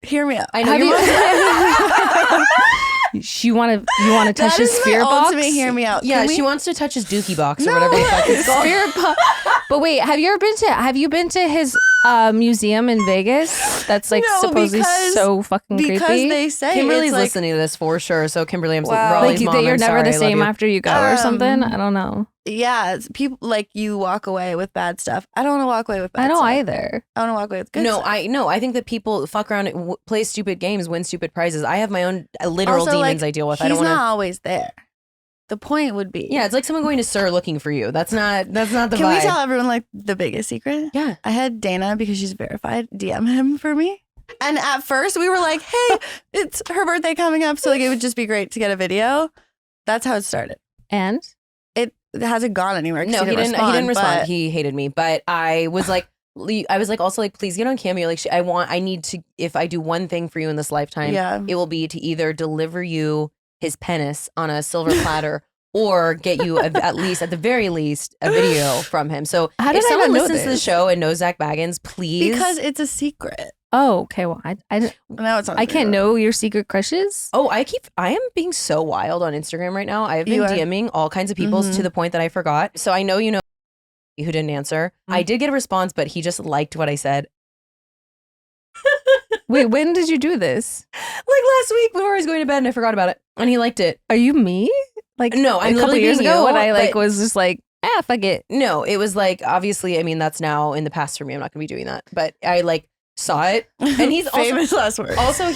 Hear me out. I know you. You want to touch his spirit box? Ultimate hear me out. Yeah, she wants to touch his dookie box or whatever the fuck it's called. Spirit box. But wait, have you been to his museum in Vegas? That's like supposedly so fucking creepy. Because they say Kimberly's it's listening to this for sure. So Kimberly, I'm Wow. Raleigh's like mom, you're I'm never sorry, the I love same you. after you go or something. I don't know. Yeah, it's people like you walk away with bad stuff. I don't want to walk away with bad I don't stuff. either. I want to walk away with good stuff. I think that people fuck around, play stupid games, win stupid prizes. I have my own literal Also, demons like, I deal with. He's I don't want not to. always there. The point would be. Yeah, it's like someone going to Sir looking for you. That's not the Can vibe. we tell everyone like the biggest secret? Yeah. I had Dayna, because she's verified, DM him for me. And at first we were like, hey, it's her birthday coming up. So like it would just be great to get a video. That's how it started. And It hasn't gone anywhere. No, he didn't respond. but- He hated me. But I was like, also like, please get on Cameo. Like, I need to, if I do one thing for you in this lifetime, Yeah. it will be to either deliver you his penis on a silver platter or get you at the very least a video from him. So How did if I someone not know listens to the this? show and knows Zak Bagans, please. Because it's a secret. oh, okay. Well, Now it's not. I can't know your secret crushes. Oh, I am being so wild on Instagram right now. I've been You are. DMing all kinds of people Mhm. to the point that I forgot. So I know you know who didn't answer. I did get a response, but he just liked what I said. Wait, when did you do this? Like last week before I was going to bed and I forgot about it. And he liked it. Are you me? Like No, I'm a couple literally years being ago you, when I like but- was just like, fuck it. No, it was like, obviously, I mean, that's now in the past for me. I'm not going to be doing that. But I like saw it. And he's famous last words. Also,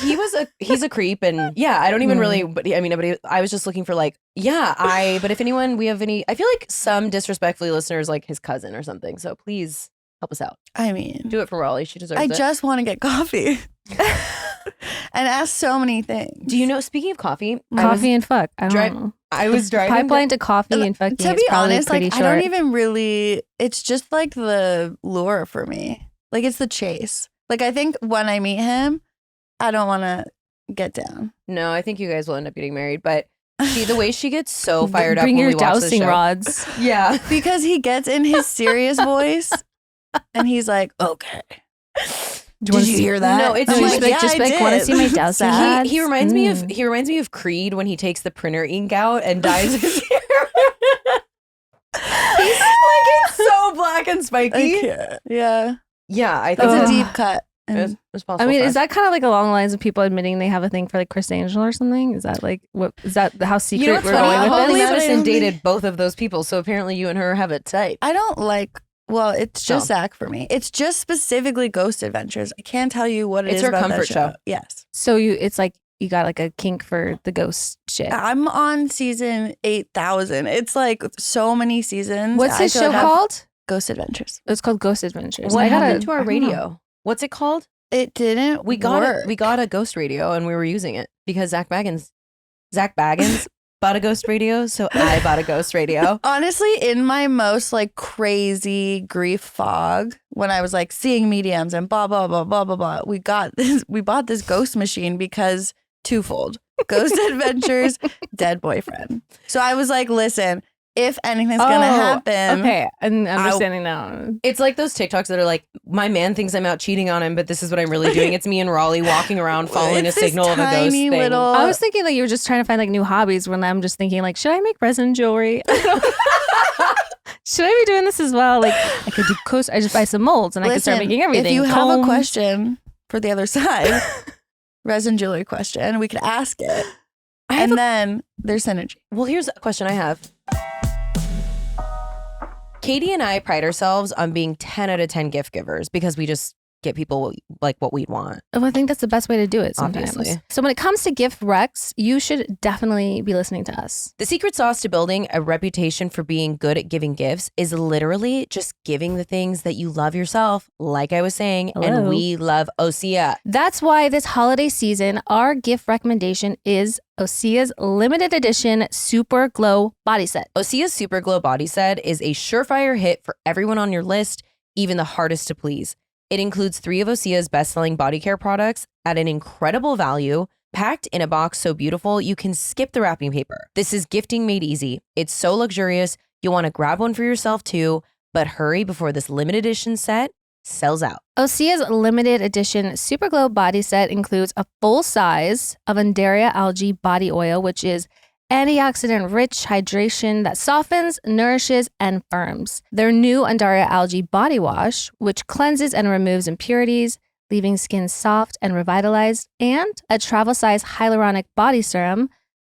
he's a creep. And yeah, I don't even really, but I was just looking for like, but if anyone, we have any, I feel like some disrespectfully listeners like his cousin or something. So please help us out. I mean, Do it for Raleigh. She deserves I it. just want to get coffee and ask so many things. Do you know, speaking of coffee, Coffee and fuck. I don't dri- know. I was driving. Pipeline to coffee and fucking To is be probably honest, pretty like short. I don't even really. It's just like the lure for me. Like it's the chase. Like I think when I meet him, I don't want to get down. No, I think you guys will end up getting married. But the way she gets so fired up Bring when your we watch the dowsing show. rods. Yeah. Because he gets in his serious voice and he's like, okay. Did you hear that? No, it's I'm just like, just yeah, I like want to did. see my dowsing Sad. rods. He reminds me of Mm. he reminds me of Creed when he takes the printer ink out and dyes his hair. He's like it's so black and I spiky. can't. Yeah. Yeah, I think It's Ugh. a deep cut. it's possible. I mean, for is us. that kind of like along the lines of people admitting they have a thing for like Chris Angel or something? Is that like what is that how secret You know what's we're funny? going with Holly this? but I Madison don't think- dated both of those people, so apparently you and her have it tight. I don't like. Well, it's just No. Zach for me. It's just specifically Ghost Adventures. I can't tell you what it It's is her about comfort that show. show. Yes. So it's like you got like a kink for the ghost shit. I'm on season 8,000. It's like so many seasons. What's I this feel show like I've- called? Ghost Adventures. It's called Ghost Adventures. What I gotta- happened to I our don't know. radio? What's it called? It didn't. We got work. it. We got a ghost radio and we were using it because Zak Bagans bought a ghost radio, so I bought a ghost radio. Honestly, in my most like crazy grief fog, when I was like seeing mediums and blah blah blah blah blah blah, we bought this ghost machine because twofold. Ghost Adventures, dead boyfriend. So I was like, listen, if anything's gonna happen, Okay, I'm understanding now. It's like those TikToks that are like, my man thinks I'm out cheating on him, but this is what I'm really doing. It's me and Raleigh walking around following It's a this signal of a ghost tiny thing. little- I was thinking like you were just trying to find like new hobbies when I'm just thinking like, should I make resin jewelry? Should I be doing this as well? Like I could do I just buy some molds and I could start Listen, making everything. If you have a Combs. question for the other side, resin jewelry question, we could ask it. have And then there's synergy. Well, here's a question I have. Katie and I pride ourselves on being 10 out of 10 gift givers because we just get people like what we'd want. Oh, I think that's the best way to do it sometimes. Obviously. So when it comes to gift recs, you should definitely be listening to us. The secret sauce to building a reputation for being good at giving gifts is literally just giving the things that you love yourself, like I was saying, and we love Osea. That's why this holiday season, our gift recommendation is Osea's limited edition Super Glow Body Set. Osea's Super Glow Body Set is a surefire hit for everyone on your list, even the hardest to please. It includes 3 of Osea's best-selling body care products at an incredible value, packed in a box so beautiful you can skip the wrapping paper. This is gifting made easy. It's so luxurious, you'll want to grab one for yourself too, but hurry before this limited edition set sells out. Osea's limited edition Super Glow Body Set includes a full size of Undaria algae body oil, which is antioxidant-rich hydration that softens, nourishes, and firms. Their new Undaria algae body wash, which cleanses and removes impurities, leaving skin soft and revitalized, and a travel-size hyaluronic body serum,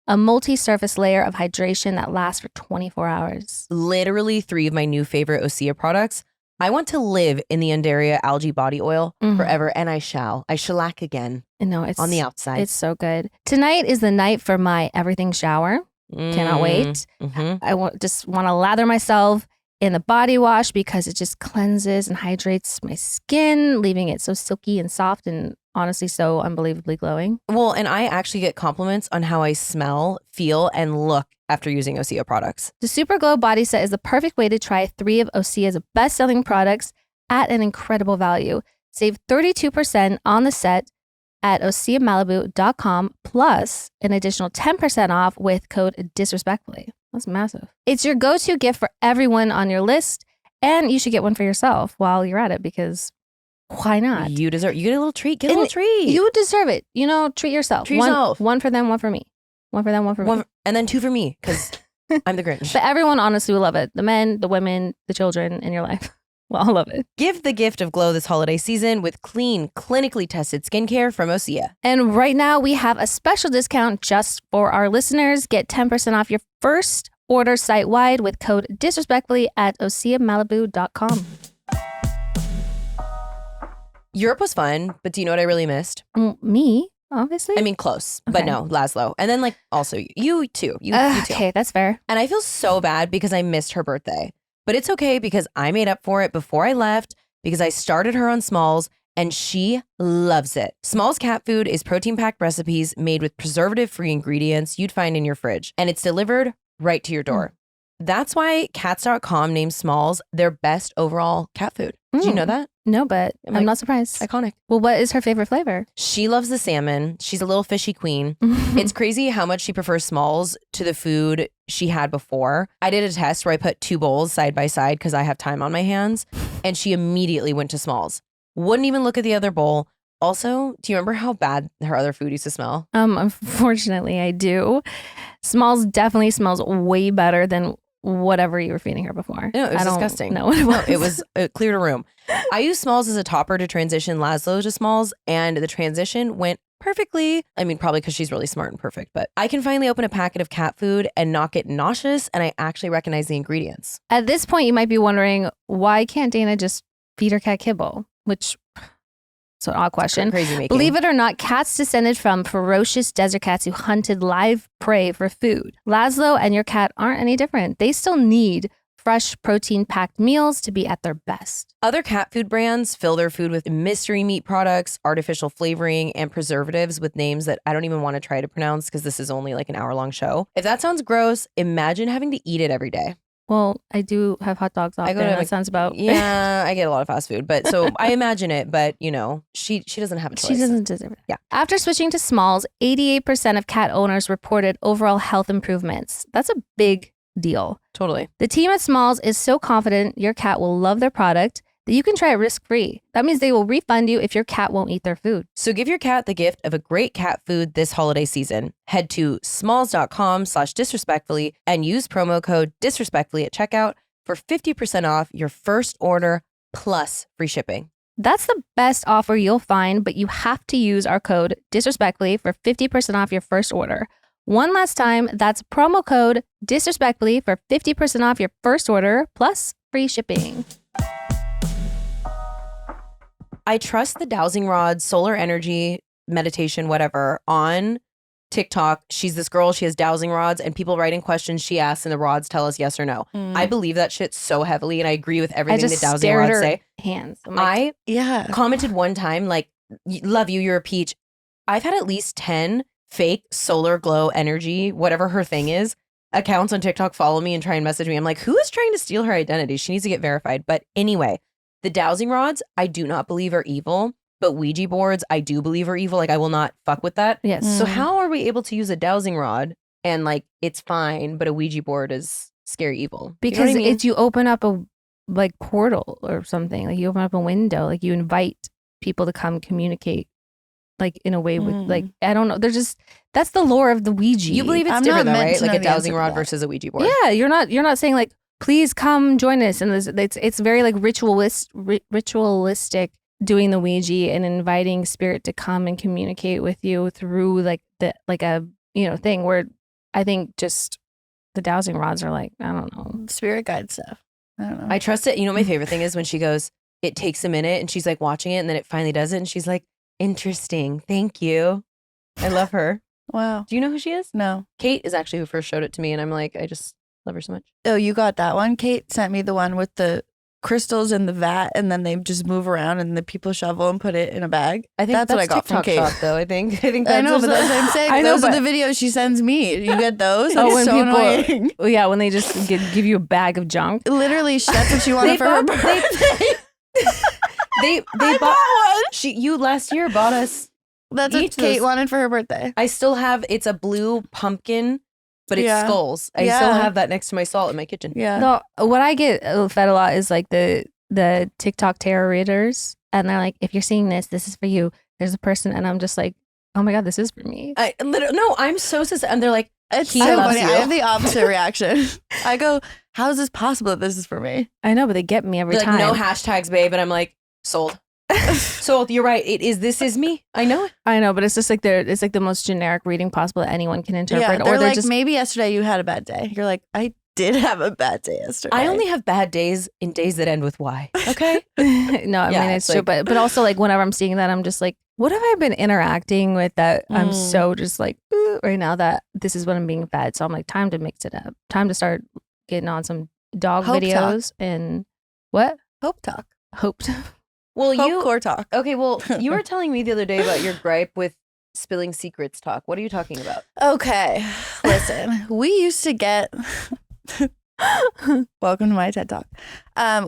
a multi-surface layer of hydration that lasts for 24 hours. Literally 3 of my new favorite Osea products. I want to live in the Undaria algae body oil forever, and I shall. I shellac again. No, it's on the outside. It's so good. Tonight is the night for my everything shower. Cannot wait. I just want to lather myself in the body wash because it just cleanses and hydrates my skin, leaving it so silky and soft and honestly so unbelievably glowing. Well, and I actually get compliments on how I smell, feel, and look after using Osea products. The Super Glow Body Set is the perfect way to try 3 of Osea's best-selling products at an incredible value. Save 32% on the set at OseaMalibu.com plus an additional 10% off with code disrespectfully. That's massive. It's your go-to gift for everyone on your list, and you should get one for yourself while you're at it because why not? You get a little treat. Get a little treat. You deserve it. You know, treat yourself. Treat yourself. One for them, one for me. One for them, one for me. And then 2 for me because I'm the Grinch. But everyone honestly will love it. The men, the women, the children in your life. Well, I love it. Give the gift of glow this holiday season with clean, clinically tested skincare from Osea. And right now we have a special discount just for our listeners. Get 10% off your first order site-wide with code disrespectfully at OseaMalibu.com. Europe was fun, but do you know what I really missed? Me, obviously. I mean, close, but no, Laszlo. And then also you too. You too. Okay, that's fair. And I feel so bad because I missed her birthday. But it's okay because I made up for it before I left because I started her on Smalls and she loves it. Smalls cat food is protein-packed recipes made with preservative-free ingredients you'd find in your fridge. And it's delivered right to your door. That's why Cats.com named Smalls their best overall cat food. Did you know that? No, but I'm not surprised. Iconic. Well, what is her favorite flavor? She loves the salmon. She's a little fishy queen. It's crazy how much she prefers Smalls to the food she had before. I did a test where I put 2 bowls side by side because I have time on my hands, and she immediately went to Smalls. Wouldn't even look at the other bowl. Also, do you remember how bad her other food used to smell? Unfortunately, I do. Smalls definitely smells way better than whatever you were feeding her before. No, it was disgusting. No, it was cleared a room. I used Smalls as a topper to transition Laszlo to Smalls, and the transition went perfectly. I mean, probably because she's really smart and perfect, but I can finally open a packet of cat food and not get nauseous, and I actually recognize the ingredients. At this point, you might be wondering, why can't Dayna just feed her cat kibble? Which... So an odd question. Crazy making. Believe it or not, cats descended from ferocious desert cats who hunted live prey for food. Laszlo and your cat aren't any different. They still need fresh protein-packed meals to be at their best. Other cat food brands fill their food with mystery meat products, artificial flavoring, and preservatives with names that I don't even want to try to pronounce because this is only like an hour-long show. If that sounds gross, imagine having to eat it every day. Well, I do have hot dogs off there. That sounds about... Yeah, I get a lot of fast food. But so I imagine it, but you know, she doesn't have a choice. She doesn't deserve it. Yeah. After switching to Smalls, 88% of cat owners reported overall health improvements. That's a big deal. Totally. The team at Smalls is so confident your cat will love their product that you can try it risk-free. That means they will refund you if your cat won't eat their food. So give your cat the gift of a great cat food this holiday season. Head to smalls.com/disrespectfully and use promo code disrespectfully at checkout for 50% off your first order plus free shipping. That's the best offer you'll find, but you have to use our code disrespectfully for 50% off your first order. One last time, that's promo code disrespectfully for 50% off your first order plus free shipping. I trust the dowsing rods, solar energy, meditation, whatever, on TikTok. She's this girl, she has dowsing rods, and people write in questions, she asks, and the rods tell us yes or no. I believe that shit so heavily, and I agree with everything the dowsing rods say. Hands. Like, I commented one time, like, love you, you're a peach. I've had at least 10 fake solar glow energy, whatever her thing is, accounts on TikTok follow me and try and message me. I'm like, who is trying to steal her identity? She needs to get verified. But anyway, the dowsing rods, I do not believe are evil, but Ouija boards, I do believe are evil. Like, I will not fuck with that. Yes. So how are we able to use a dowsing rod and like it's fine, but a Ouija board is scary evil? Because you know what I mean? it's you open up a like portal or something. Like you open up a window. Like you invite people to come communicate. Like in a way with like, I don't know. They're just, that's the lore of the Ouija. You believe it's I'm different not though, meant right? to Like know a the dowsing answer to rod that. versus a Ouija board. Yeah, you're not saying like, please come join us. And it's ritualistic doing the Ouija and inviting spirit to come and communicate with you through like a thing where I think just the dowsing rods are like, I don't know. Spirit guide stuff. I don't know. I trust it. You know, my favorite thing is when she goes, it takes a minute and she's like watching it and then it finally does it. And she's like, interesting. Thank you. I love her. Wow. Do you know who she is? No. Kate is actually who first showed it to me. And I'm like, I just love her so much. Oh, you got that one? Kate sent me the one with the crystals in the vat and then they just move around and the people shovel and put it in a bag. I think that's what I got from TikTok Kate. shop, though. I think that's I know, but that's what I'm saying. I know, Those are but- the videos she sends me. You get those? Oh, That's when so people- annoying. Yeah, when they just give you a bag of junk. Literally, that's what she wanted for her birthday. They bought one. You last year bought us. That's what Each Kate those- wanted for her birthday. I still have. It's a blue pumpkin, but it's Yeah. skulls. I Yeah. still have that next to my salt in my kitchen. Yeah. No, what I get fed a lot is like the TikTok tarot readers, and they're like, if you're seeing this is for you. There's a person, and I'm just like, oh my god, this is for me. I literally no. I'm so and they're like, It's He so loves funny. you. I have the opposite reaction. I go, how is this possible that this is for me? I know, but they get me every they're time. like, no hashtags, babe, and I'm like, sold. Sold. You're right. This is me. I know it. I know, but it's just like it's like the most generic reading possible that anyone can interpret. Yeah, or they're they're like, just maybe yesterday you had a bad day. You're like, I did have a bad day yesterday. I only have bad days in days that end with Y. Okay. no, I Yeah, mean it's it's true, but also like whenever I'm seeing that, I'm just like, what have I been interacting with that I'm so just like right now that this is what I'm being fed. So I'm like, time to mix it up. Time to start getting on some dog Hope videos and what? Hope talk. Hope. Well, Hope core talk. Okay. Well, you were telling me the other day about your gripe with spilling secrets talk. What are you talking about? Okay, listen. We used to get. Welcome to my TED Talk.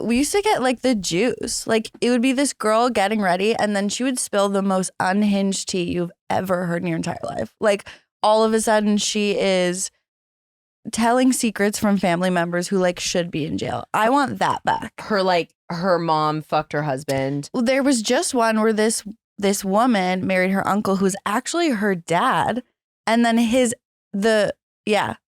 We used to get like the juice. Like it would be this girl getting ready, and then she would spill the most unhinged tea you've ever heard in your entire life. Like all of a sudden, she is telling secrets from family members who like should be in jail. I want that back. Her mom fucked her husband. Well, there was just one where this woman married her uncle, who's actually her dad, and then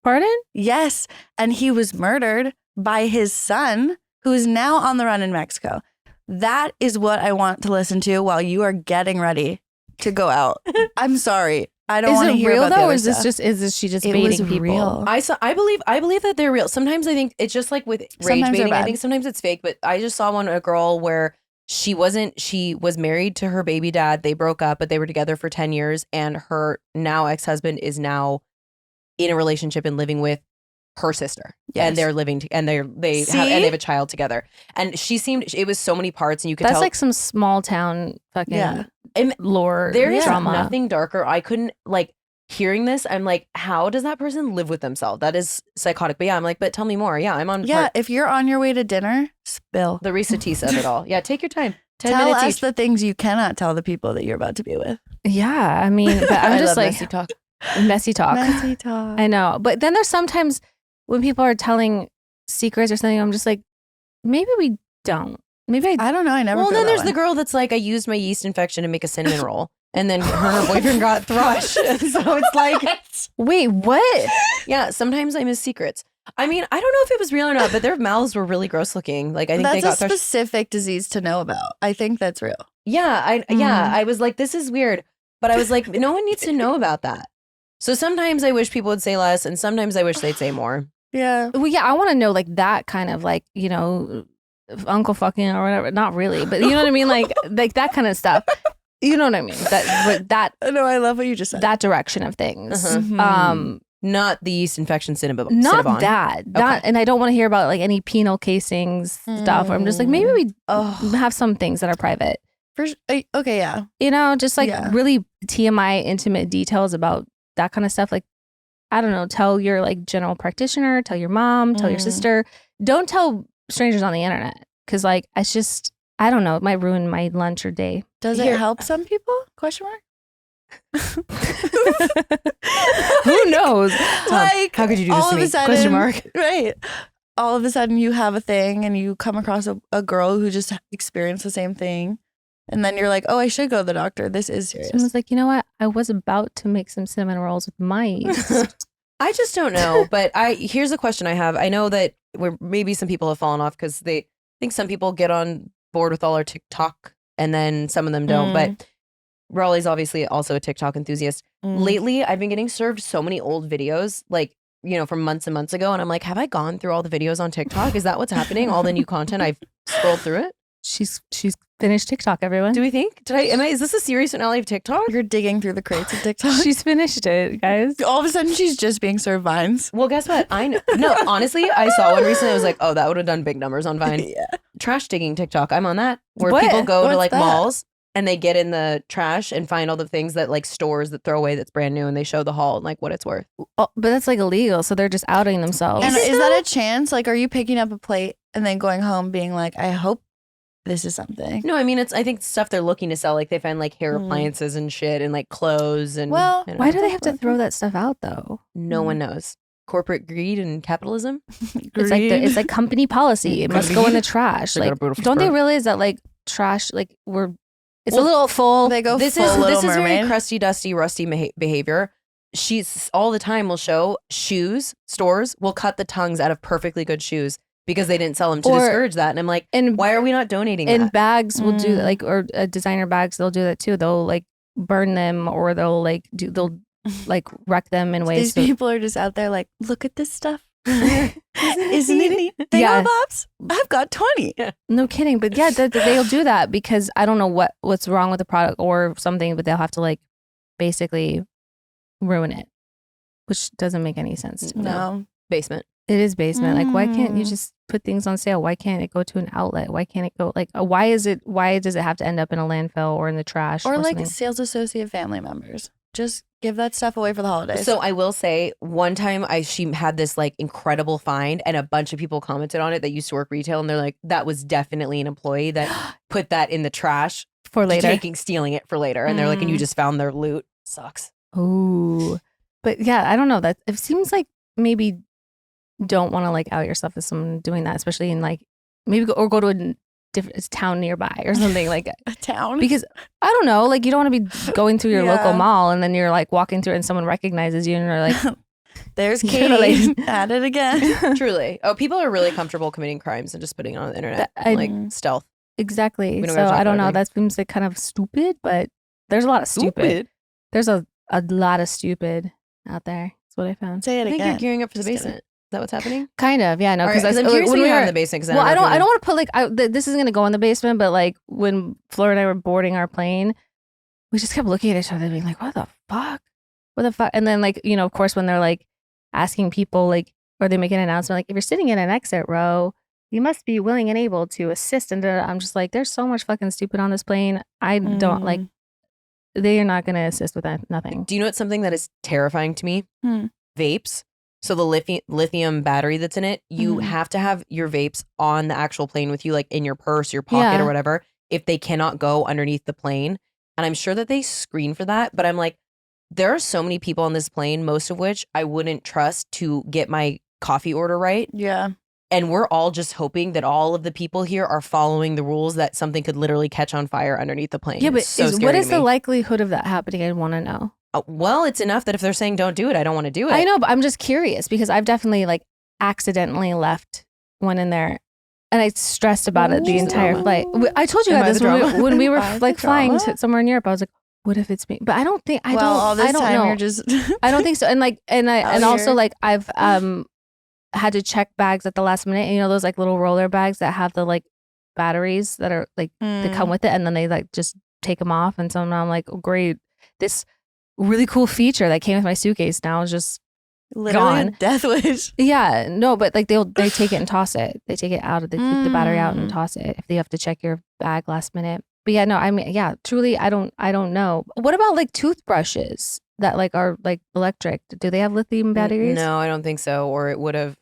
Pardon? yes, and he was murdered by his son, who is now on the run in Mexico. That is what I want to listen to while you are getting ready to go out. I'm sorry. I don't want to Is it hear real about the though, other or is stuff. is she just It baiting was people? real. I believe that they're real. Sometimes I think it's just like with rage Sometimes they're baiting. I bad. think sometimes it's fake, but I just saw a girl where she was married to her baby dad. They broke up, but they were together for 10 years. And her now ex-husband is now in a relationship and living with her sister. Yes. And they're living and they have a child together. And it was so many parts, and you could That's tell like some small town fucking Yeah. lore there is drama. nothing darker. I couldn't hearing this. I'm like, how does that person live with themselves? That is psychotic. But yeah, I'm like, but tell me more. Yeah, I'm on Yeah, if you're on your way to dinner, spill. the Risa of it all. Yeah, take your time. 10 Tell minutes us each. the things you cannot tell the people that you're about to be with. Yeah, I mean, but I'm I just love like messy talk. messy talk. Messy talk. I know, but then there's sometimes when people are telling secrets or something, I'm just like, maybe we don't. Maybe I I don't know. I never. Well, feel then that there's way. the girl that's like, I used my yeast infection to make a cinnamon roll. And then her and her boyfriend got thrush. And so it's like, wait, what? yeah, sometimes I miss secrets. I mean, I don't know if it was real or not, but their mouths were really gross looking. Like, I think they got That's a thrush. specific disease to know about. I think that's real. Yeah, I was like, this is weird. But I was like, no one needs to know about that. So sometimes I wish people would say less, and sometimes I wish they'd say more. Yeah. Well, yeah, I want to know like that kind of like, uncle fucking or whatever. Not really, but you know what I mean? Like that kind of stuff. You know what I mean? No, I love what you just said. That direction of things. Not the yeast infection Cinnabon. Not that. Not, and I don't want to hear about like any penal casings stuff. I'm just like, maybe we have some things that are private. Okay, yeah. You know, just like really TMI intimate details about that kind of stuff. Like, I don't know, tell your like general practitioner, tell your mom, tell your sister. Don't tell strangers on the internet. Cause like, it's just, I don't know, it might ruin my lunch or day. Does it help some people? Question mark? Who knows? Like, how could you do this to me? Question mark. Right. All of a sudden you have a thing and you come across a girl who just experienced the same thing. And then you're like, oh, I should go to the doctor. This is serious. Someone's like, you know what? I was about to make some cinnamon rolls with my yeast. I just don't know. But here's a question I have. I know that maybe some people have fallen off because they think some people get on board with all our TikTok and then some of them don't. But Raleigh's obviously also a TikTok enthusiast. Lately, I've been getting served so many old videos, like, you know, from months and months ago. And I'm like, have I gone through all the videos on TikTok? Is that what's happening? All the new content? I've scrolled through it. She's finished TikTok, everyone. Do we think? Is this a serious finale of TikTok? You're digging through the crates of TikTok. She's finished it, guys. All of a sudden, she's just being served Vines. Well, guess what? I know. No, honestly, I saw one recently. I was like, oh, that would have done big numbers on Vine. Trash digging TikTok. I'm on that. Where people go to like malls and they get in the trash and find all the things that like stores that throw away that's brand new and they show the haul and like what it's worth. Oh, but that's like illegal. So they're just outing themselves. And is that a chance? Like, are you picking up a plate and then going home being like, I hope this is something? No, I mean, I think stuff they're looking to sell. Like they find like hair appliances and shit and like clothes and. Well, why do they have to throw that stuff out though? No one knows. Corporate greed and capitalism. It's like company policy. It must go in the trash. Like, don't they realize that like trash, like it's a little full. They go this full is Little this is Mermaid. very crusty, dusty, rusty behavior. She's all the time will show stores will cut the tongues out of perfectly good shoes because they didn't sell them to discourage that. And I'm like, why are we not donating and that? bags will do that, like, or designer bags, they'll do that too. They'll like burn them or they'll like wreck them in ways. These people are just out there like, look at this stuff. Isn't it neat? Bobs? I've got 20. Yeah. No kidding. But yeah, they'll do that because I don't know what's wrong with the product or something, but they'll have to like basically ruin it, which doesn't make any sense to me. No. Basement. It is basement. Like, why can't you just put things on sale? Why can't it go to an outlet? Why can't it go like, why does it have to end up in a landfill or in the trash? Or like something? sales associate family members. Just give that stuff away for the holidays. So I will say one time she had this like incredible find and a bunch of people commented on it that used to work retail and they're like, that was definitely an employee that put that in the trash for later, stealing it for later. And they're like, and you just found their loot. Sucks. Ooh. But yeah, I don't know. That it seems like maybe don't want to like out yourself as someone doing that, especially in like maybe go to a different town nearby or something like a town. Because I don't know, like you don't want to be going through your local mall and then you're like walking through it and someone recognizes you and you're like, there's Katie at it again. Truly. Oh, people are really comfortable committing crimes and just putting it on the internet like stealth. Exactly. So I don't know. That seems like kind of stupid, but there's a lot of stupid. There's a lot of stupid out there. That's what I found. Say it again. I think you're gearing up for the basement. Is that what's happening? Kind of, yeah. No, because I'm curious when we are in the basement. Well, I don't want to put like this isn't going to go in the basement, but like when Fleur and I were boarding our plane, we just kept looking at each other, being like, "What the fuck? What the fuck?" And then like of course, when they're like asking people like, or they make an announcement like, "If you're sitting in an exit row, you must be willing and able to assist." And I'm just like, "There's so much fucking stupid on this plane. I don't like." They are not going to assist with that. Nothing. Do you know what's something that is terrifying to me? Vapes. So the lithium battery that's in it, you have to have your vapes on the actual plane with you, like in your purse, your pocket or whatever, if they cannot go underneath the plane. And I'm sure that they screen for that. But I'm like, there are so many people on this plane, most of which I wouldn't trust to get my coffee order right. Yeah. And we're all just hoping that all of the people here are following the rules that something could literally catch on fire underneath the plane. Yeah, but what is the me. likelihood of that happening? I want to know. Well, it's enough that if they're saying don't do it, I don't want to do it. I know, but I'm just curious because I've definitely like accidentally left one in there and I stressed about it the entire flight. I told you guys this when we were like flying to somewhere in Europe. I was like, what if it's me? But I don't think, all this time know. You're just I don't think so. And like, and also like I've had to check bags at the last minute. And, those like little roller bags that have the like batteries that are like that come with it, and then they like just take them off. And so now I'm like, oh, great, this really cool feature that came with my suitcase now is just Literally a gone. death wish. Yeah, no, but like they take it and toss it. They take it out, they keep the battery out and toss it if they have to check your bag last minute. But yeah, no, I mean, yeah, truly, I don't know. What about like toothbrushes that like are like electric? Do they have lithium batteries? No, I don't think so. Or it would have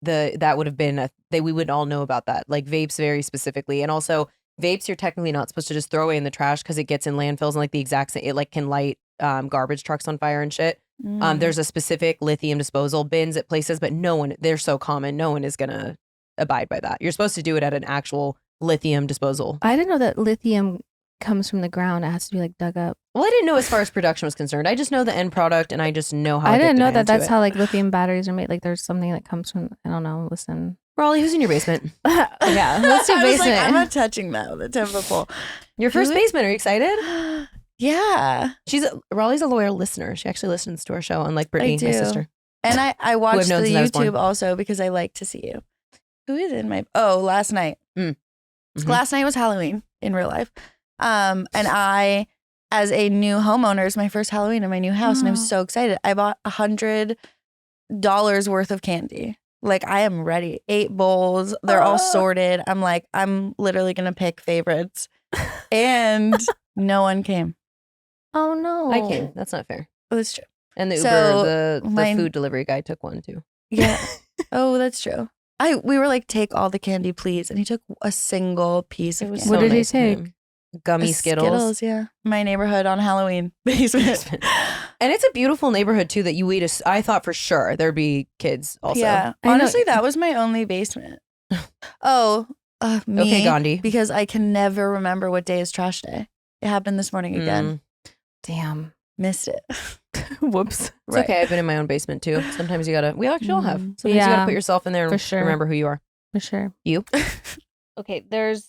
that would have been we would all know about that. Like vapes very specifically, and also vapes you're technically not supposed to just throw away in the trash because it gets in landfills and like the exact same. It like can light garbage trucks on fire and shit. There's a specific lithium disposal bins at places, but they're so common, no one is gonna abide by that. You're supposed to do it at an actual lithium disposal. I didn't know that lithium comes from the ground. It has to be like dug up. Well, I didn't know as far as production was concerned. I just know the end product, and I just know how. I didn't know that that's how like lithium batteries are made. Like there's something that comes from, I don't know. Listen, Raleigh, who's in your basement? Yeah, let's do I was basement. like, I'm not touching that with a 10-foot pole. Your first basement. Are you excited? Yeah. Raleigh's a loyal listener. She actually listens to our show, unlike Brittany, I my do. sister. And I watched the known since I was born. YouTube also because I like to see you. Who is in my last night. Mm-hmm. Last night was Halloween in real life. And I, as a new homeowner, it's my first Halloween in my new house, and I was so excited. I bought $100 worth of candy. Like, I am ready. 8 bowls. They're all sorted. I'm like, I'm literally gonna pick favorites. And no one came. Oh no, I came. That's not fair. Oh, that's true. And the So, Uber, the my- food delivery guy took one too. Yeah. Oh, that's true. We were like, take all the candy, please. And he took a single piece of candy. What did he take? Gummy Skittles. Yeah. My neighborhood on Halloween basement. And it's a beautiful neighborhood too that you eat. I thought for sure there'd be kids also. Yeah. I know. Honestly, that was my only basement. Me. Okay, Gandhi. Because I can never remember what day is trash day. It happened this morning again. Damn. Missed it. Whoops. It's okay. I've been in my own basement too. Sometimes we actually all have. Sometimes you Yeah. gotta put yourself in there and For sure. remember who you are. For sure. You? Okay, there's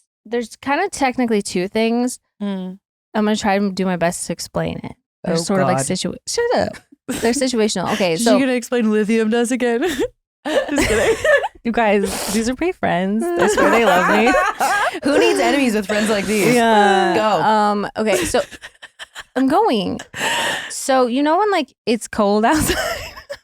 kind of technically 2 things. Mm. I'm gonna try to do my best to explain it. They're Oh, sort of like God. Shut up. They're situational. Okay, Is so she gonna explain lithium does again? Just kidding. you guys, these are pretty friends. I swear they love me. Who needs enemies with friends like these? Yeah. Go. Okay, so I'm going. So you know when like it's cold outside?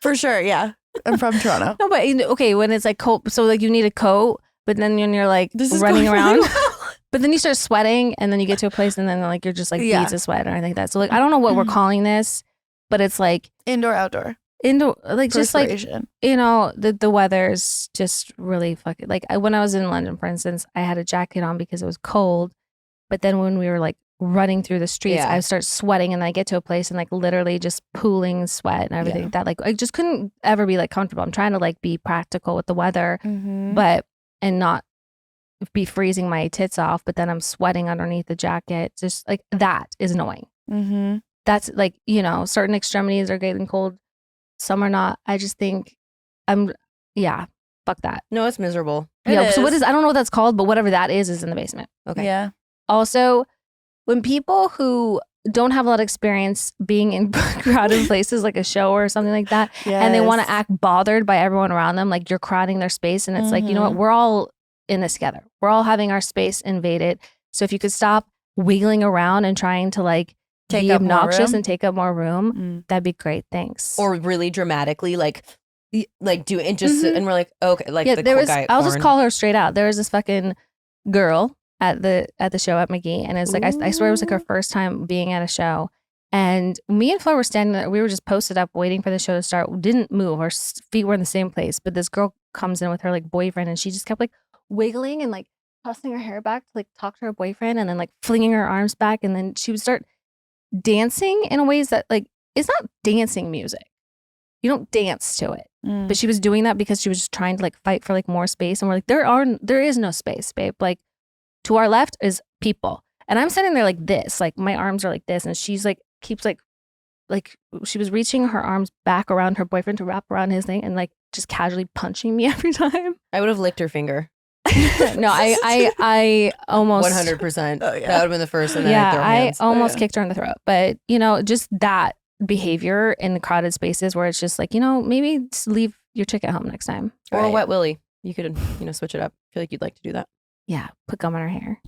For sure, yeah. I'm from Toronto. No, but okay, when it's like cold, so like you need a coat, but then when you're like This is running going around, really well. but then you start sweating, and then you get to a place, and then like you're just like Yeah. beads of sweat or anything like that. So like I don't know what we're calling this, but it's like Indoor, outdoor. indoor, like just like Perspiration. the weather's just really fucking like when I was in London, for instance, I had a jacket on because it was cold, but then when we were like running through the streets, Yeah. I start sweating, and I get to a place and like literally just pooling sweat and everything Yeah. like that. Like I just couldn't ever be like comfortable. I'm trying to like be practical with the weather, Mm-hmm. but and not be freezing my tits off, but then I'm sweating underneath the jacket. Just like that is annoying. Mm-hmm. That's like, certain extremities are getting cold, some are not. I just think fuck that. No, it's miserable. So what is, I don't know what that's called, but whatever that is in the basement. Okay. Yeah. Also, when people who don't have a lot of experience being in crowded places like a show or something like that, and they want to act bothered by everyone around them, like you're crowding their space, and it's like, you know what, we're all in this together. We're all having our space invaded. So if you could stop wiggling around and trying to like Take be up more obnoxious room? and take up more room, that'd be great. Thanks. Or really dramatically, like do it just, and we're like, okay, like the there cool was. guy. I'll just Lauren. call her straight out. There was this fucking girl at the show at McGee, and it's like I swear it was like her first time being at a show. And me and Fleur were standing there. We were just posted up waiting for the show to start. We didn't move. Our feet were in the same place. But this girl comes in with her like boyfriend, and she just kept like wiggling and like tossing her hair back to like talk to her boyfriend, and then like flinging her arms back, and then she would start dancing in ways that like it's not dancing music. You don't dance to it. But she was doing that because she was just trying to like fight for like more space. And we're like, there is no space, babe. Like to our left is people. And I'm sitting there like this, like my arms are like this. And she's like, keeps like she was reaching her arms back around her boyfriend to wrap around his thing and like just casually punching me every time. I would have licked her finger. No, I almost 100%. Oh, yeah. That would have been the first, and then I'd throw I hands. almost yeah. kicked her in the throat. But just that behavior in the crowded spaces where it's just like, maybe just leave your chick at home next time. Or a Right. wet willy. You could, switch it up. I feel like you'd like to do that. put gum in her hair.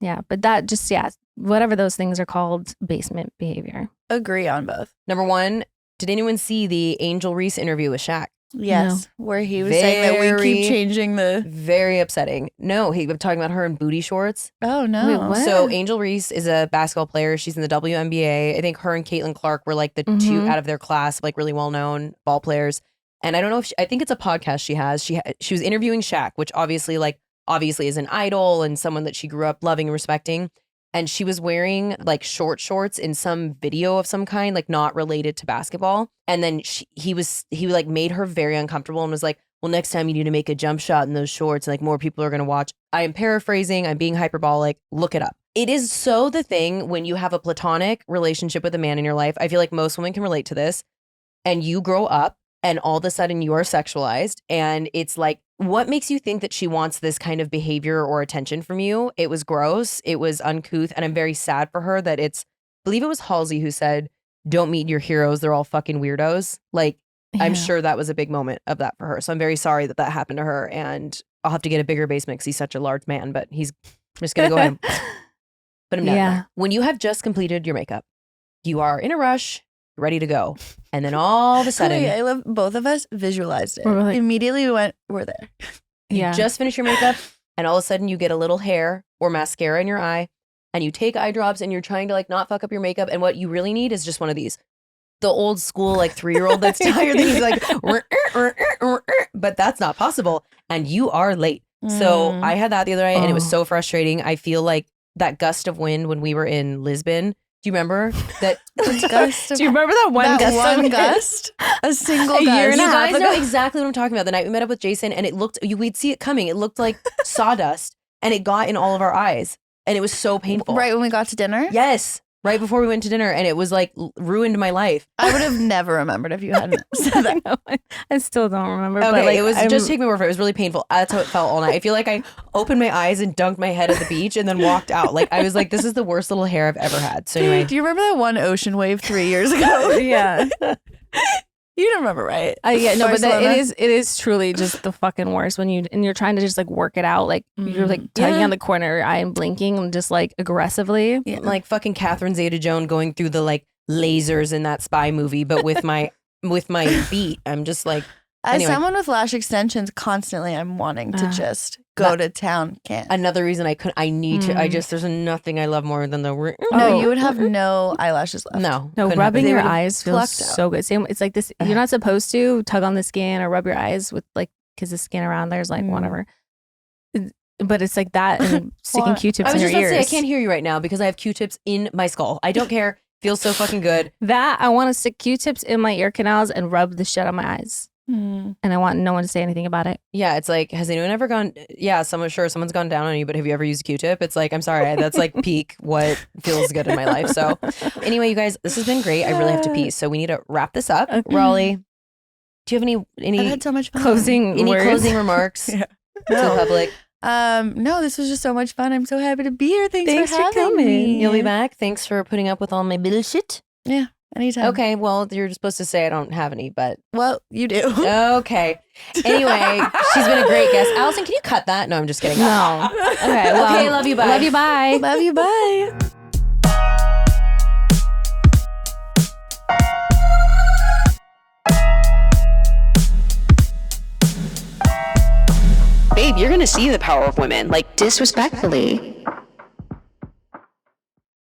Yeah, but that just, whatever those things are called, basement behavior. Agree on both. Number 1, did anyone see the Angel Reese interview with Shaq? Yes, where he was saying that we keep changing the... Very upsetting. No, he was talking about her in booty shorts. Oh, no. Wait, what? So Angel Reese is a basketball player. She's in the WNBA. I think her and Caitlin Clark were like the two out of their class, like really well-known ball players. And I don't know if I think it's a podcast she has. She was interviewing Shaq, which obviously is an idol and someone that she grew up loving and respecting. And she was wearing like short shorts in some video of some kind, like not related to basketball. And then he like made her very uncomfortable and was like, well, next time you need to make a jump shot in those shorts and like more people are going to watch. I am paraphrasing. I'm being hyperbolic. Look it up. It is so the thing when you have a platonic relationship with a man in your life. I feel like most women can relate to this. And you grow up and all of a sudden you are sexualized. And it's like, what makes you think that she wants this kind of behavior or attention from you? It was gross. It was uncouth. And I'm very sad for her that I believe it was Halsey who said, don't meet your heroes. They're all fucking weirdos. Like, I'm sure that was a big moment of that for her. So I'm very sorry that happened to her. And I'll have to get a bigger basement because he's such a large man, but I'm just going to go ahead and put him down. Yeah. When you have just completed your makeup, you are in a rush, ready to go. And then all of a sudden, I love both of us visualized it. We're like- Immediately we went, we're there. you just finish your makeup and all of a sudden you get a little hair or mascara in your eye and you take eye drops and you're trying to like not fuck up your makeup. And what you really need is just one of these. The old school like 3-year-old that's tired that he's like, but that's not possible. And you are late. So I had that the other night and it was so frustrating. I feel like that gust of wind when we were in Lisbon. Do you remember that? Do you remember that one gust? A single A year gust. and a You half guys know ago. exactly what I'm talking about. The night we met up with Jason and we'd see it coming. It looked like sawdust and it got in all of our eyes and it was so painful. Right when we got to dinner? Yes. Right before we went to dinner and it was like ruined my life. I would have never remembered if you hadn't said that. No, I still don't remember. Okay, but like, it was just take my word for it. It was really painful. That's how it felt all night. I feel like I opened my eyes and dunked my head at the beach and then walked out. Like I was like, this is the worst little hair I've ever had. So anyway. Do you remember that one ocean wave 3 years ago? Yeah. You don't remember, right? Yeah, no, but Barcelona? it is truly just the fucking worst when you're trying to just like work it out. Like you're like tugging on the corner of your eye and blinking and just like aggressively. Yeah, like fucking Catherine Zeta-Jones going through the like lasers in that spy movie, but with my feet. I'm just like, As anyway. someone with lash extensions, constantly I'm wanting to just go to town. Can't. Another reason I need to, there's nothing I love more than the, No, you would have no eyelashes left. no. No, couldn't rubbing happen. your would've eyes feels plucked out. so good. Same, it's like this. You're not supposed to tug on the skin or rub your eyes with like because the skin around there's like whatever. But it's like that and sticking What? Q-tips I was in just your about to ears. say, I can't hear you right now because I have Q-tips in my skull. I don't care. Feels so fucking good. That I want to stick Q-tips in my ear canals and rub the shit on my eyes. And I want no one to say anything about it. Yeah, it's like, has anyone ever gone? Yeah, someone's gone down on you, but have you ever used a Q-tip? It's like, I'm sorry, that's like peak what feels good in my life. So anyway, you guys, this has been great. I really have to pee, so we need to wrap this up. Okay. Raleigh, do you have any I've had so much fun. Closing words. closing remarks Yeah. to the public? No, this was just so much fun. I'm so happy to be here. Thanks for for having coming. me. You'll be back. Thanks for putting up with all my bullshit. Yeah, anytime. Okay, well, you're supposed to say I don't have any, but Well, you do. okay. Anyway, she's been a great guest. Allison, can you cut that? No, I'm just kidding. No. Okay. Well, Okay, love you, bye. Love you. Bye. Love you. Bye. Babe, you're gonna see the power of women. Like, Disrespectfully.